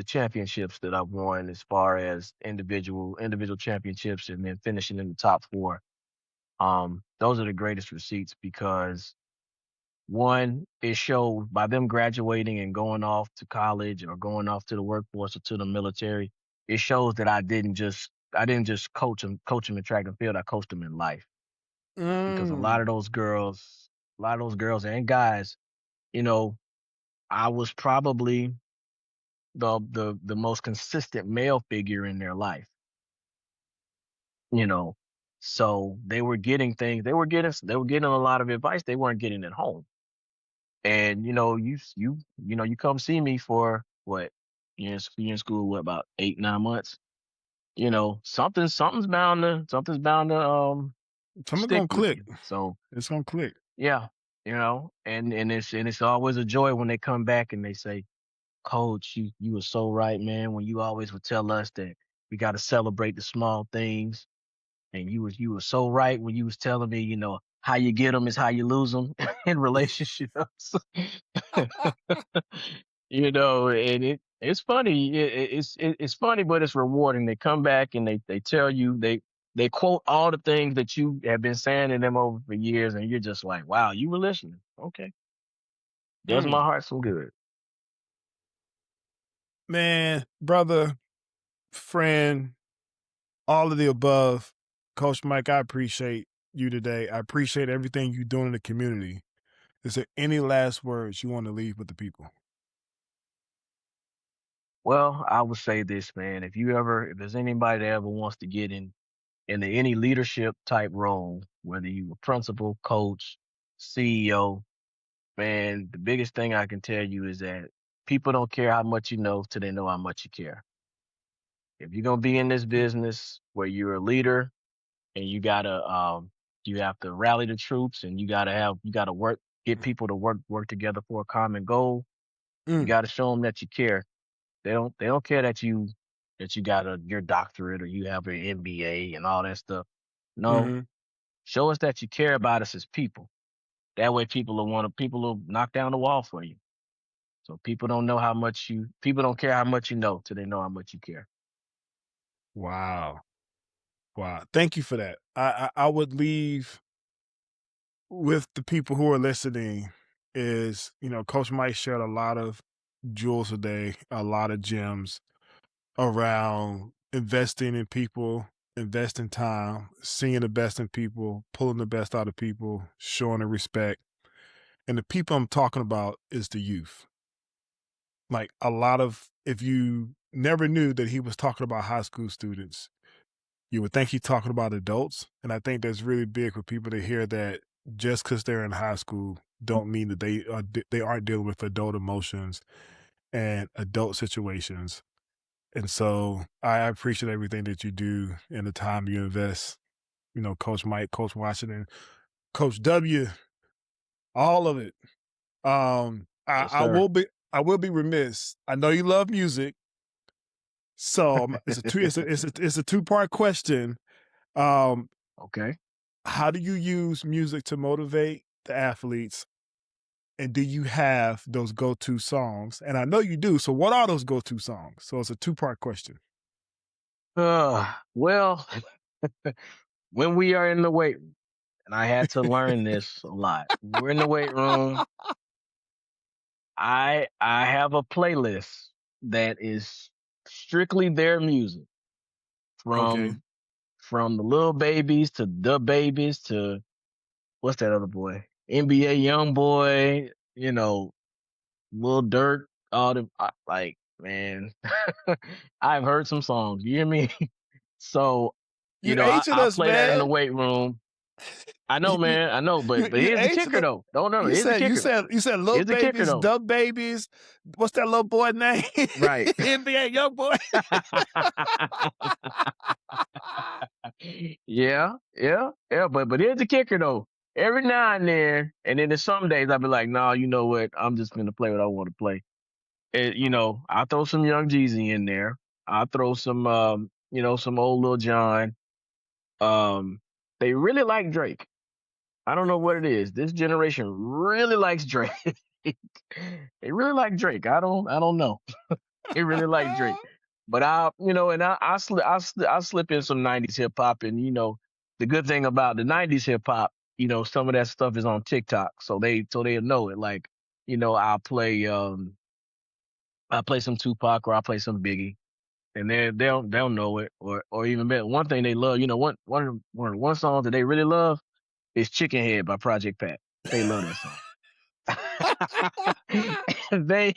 championships that I've won as far as individual championships, and then finishing in the top four. Those are the greatest receipts because one, it showed by them graduating and going off to college or going off to the workforce or to the military. It shows that I didn't just coach them in track and field. I coached them in life because a lot Mm. of those girls, and guys, you know, I was probably the most consistent male figure in their life, you know. So they were getting things, they were getting a lot of advice they weren't getting at home. And you come see me for what? You're in school what, about 8, 9 months? Something's bound to Something stick gonna with click. you. So It's gonna click. yeah, and it's always a joy when they come back and they say, Coach, you were so right, man, when you always would tell us that we got to celebrate the small things. And you were so right when you was telling me, how you get them is how you lose them in relationships. And it's funny. It's funny, but it's rewarding. They come back and they tell you, they quote all the things that you have been saying to them over for years, and you're just like, wow, you were listening. Okay, does my Mm. heart some good. Man, brother, friend, all of the above. Coach Mike, I appreciate you today. I appreciate everything you're doing in the community. Is there any last words you want to leave with the people? Well, I would say this, man. If there's anybody that ever wants to get into any leadership type role, whether you a principal, coach, CEO, man, the biggest thing I can tell you is that people don't care how much you know till they know how much you care. If you're gonna be in this business where you're a leader and you have to rally the troops, and you gotta get people to work together for a common goal. You Mm. gotta show them that you care. They don't care that you got your doctorate or you have an MBA and all that stuff. No, Hmm. show us that you care about us as people. That way people will knock down the wall for you. So people don't care how much you know till they know how much you care. Wow. Wow. Thank you for that. I would leave with the people who are listening is, Coach Mike shared a lot of jewels today, a lot of gems around investing in people, investing time, seeing the best in people, pulling the best out of people, showing the respect. And the people I'm talking about is the youth. Like if you never knew that he was talking about high school students, you would think he's talking about adults. And I think that's really big for people to hear that just because they're in high school don't mean that they aren't dealing with adult emotions and adult situations. And so I appreciate everything that you do and the time you invest. Coach Mike, Coach Washington, Coach W, all of it. I, Yes, I sir. will be I will be remiss. I know you love music, so it's a two-part question. Um, Okay. how do you use music to motivate the athletes? And do you have those go-to songs? And I know you do. So what are those go-to songs? So it's a two-part question. Well, when we are in the weight room, and I had to learn this a lot. When we're in the weight room, I have a playlist that is strictly their music, Okay. from the little babies to the babies to what's that other boy? NBA young boy, you know, Lil Durk, all the like, man, I've heard some songs. You hear me? So, You aging I us, play that in the man. weight room. I know, You you man. I know, but you here's the aging kicker us. though. Don't know. You Here's the said you kicker. said you said little Here's the kicker babies, though. dumb babies. What's that little boy name? Right. NBA young boy. Yeah. But here's the kicker though. Every now and then there's some days I'll be like, nah, you know what? I'm just gonna play what I want to play. I'll throw some Young Jeezy in there. I'll throw some some old Lil Jon. They really like Drake. I don't know what it is. This generation really likes Drake. They really like Drake. I don't know. They really like Drake. But I slip in some 90s hip hop, and the good thing about the 90s hip hop, some of that stuff is on TikTok. So they'll know it. Like, I'll play some Tupac, or I'll play some Biggie, and they'll know it. Or even better, one thing they love, one song that they really love is Chicken Head by Project Pat. They love that song. they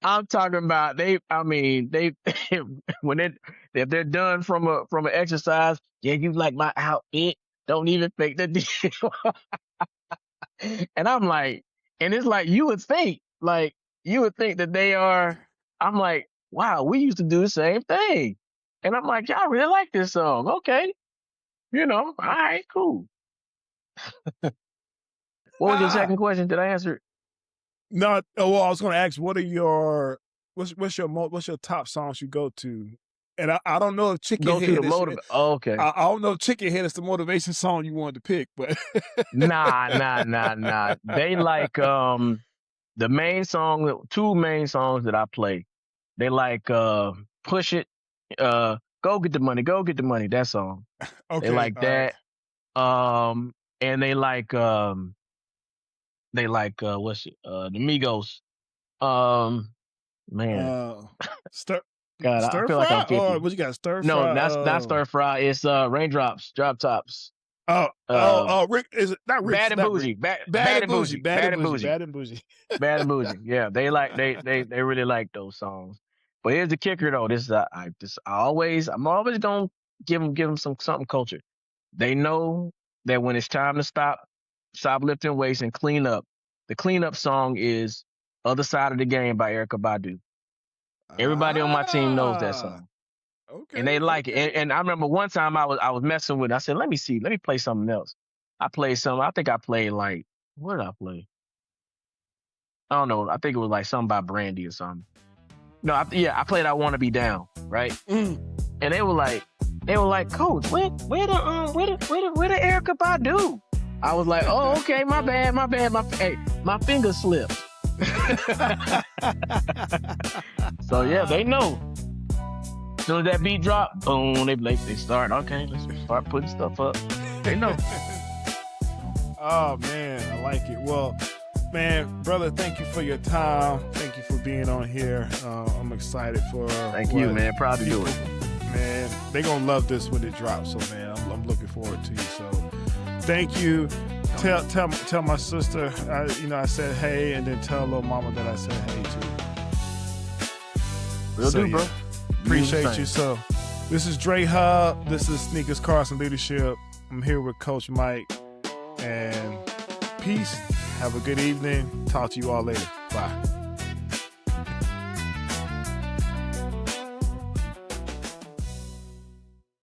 I'm talking about they when it if they're done from an exercise, yeah, you like my outfit, don't even fake the deal. And I'm like, and it's like you would think that they are. I'm like, wow, we used to do the same thing. And I'm like, y'all really like this song. Okay. All right, cool. What was your Ah, second question? Did I answer it? no. Oh, well, I was going to ask, what's your top songs you go to? And I don't know if Chicken Go to the Head is. motive. Oh, okay. I don't know if Chicken Head is the motivation song you wanted to pick, but Nah. They like the main song, two main songs that I play. They like Push It, Go Get the Money, Go Get the Money, that song. They okay, like all right. that. And they like what's it? The Migos. Man, Uh, stir God, I stir feel like I'm fry, or 50. what you got? Stir No, fry. that's not Stir Fry. It's Raindrops, Drop Tops. Uh Rick, is it not Rick? Bad It's and not Rick. Bougie. Bad Bad bad and and bougie, bougie. bad and Bad and bougie, bougie. bad and bougie. Bad and Bougie. Yeah, they really like those songs. But here's the kicker though. This is I'm always gonna give them something culture. They know that when it's time to stop lifting weights and clean up. The cleanup song is "Other Side of the Game" by Erykah Badu. Everybody on my team knows that Ah, song, and okay, they like it. okay. And I remember one time I was messing with it. I said, let me play something else. I played something. I think I played like what did I play? I don't know. I think it was like something by Brandy or something. No, I played "I Want to Be Down," right? Mm. And they were like, Coach, where the Erykah Badu? I was like, oh, okay, my bad, my finger slipped. So yeah, they know. As soon as that beat drop, boom, they start. Okay, let's start putting stuff up. They know. Oh man, I like it. Well, man, brother, thank you for your time. Thank you for being on here. I'm excited for. Thank you, man. Proud to do it. Man, they gonna love this when it drops. So man, I'm looking forward to you. So thank you. Tell my sister, I said hey, and then tell little mama that I said hey too. Will do, bro. Appreciate you. So this is Dre Hub. This is Sneakers, Cars, and Leadership. I'm here with Coach Mike. And peace. Have a good evening. Talk to you all later. Bye.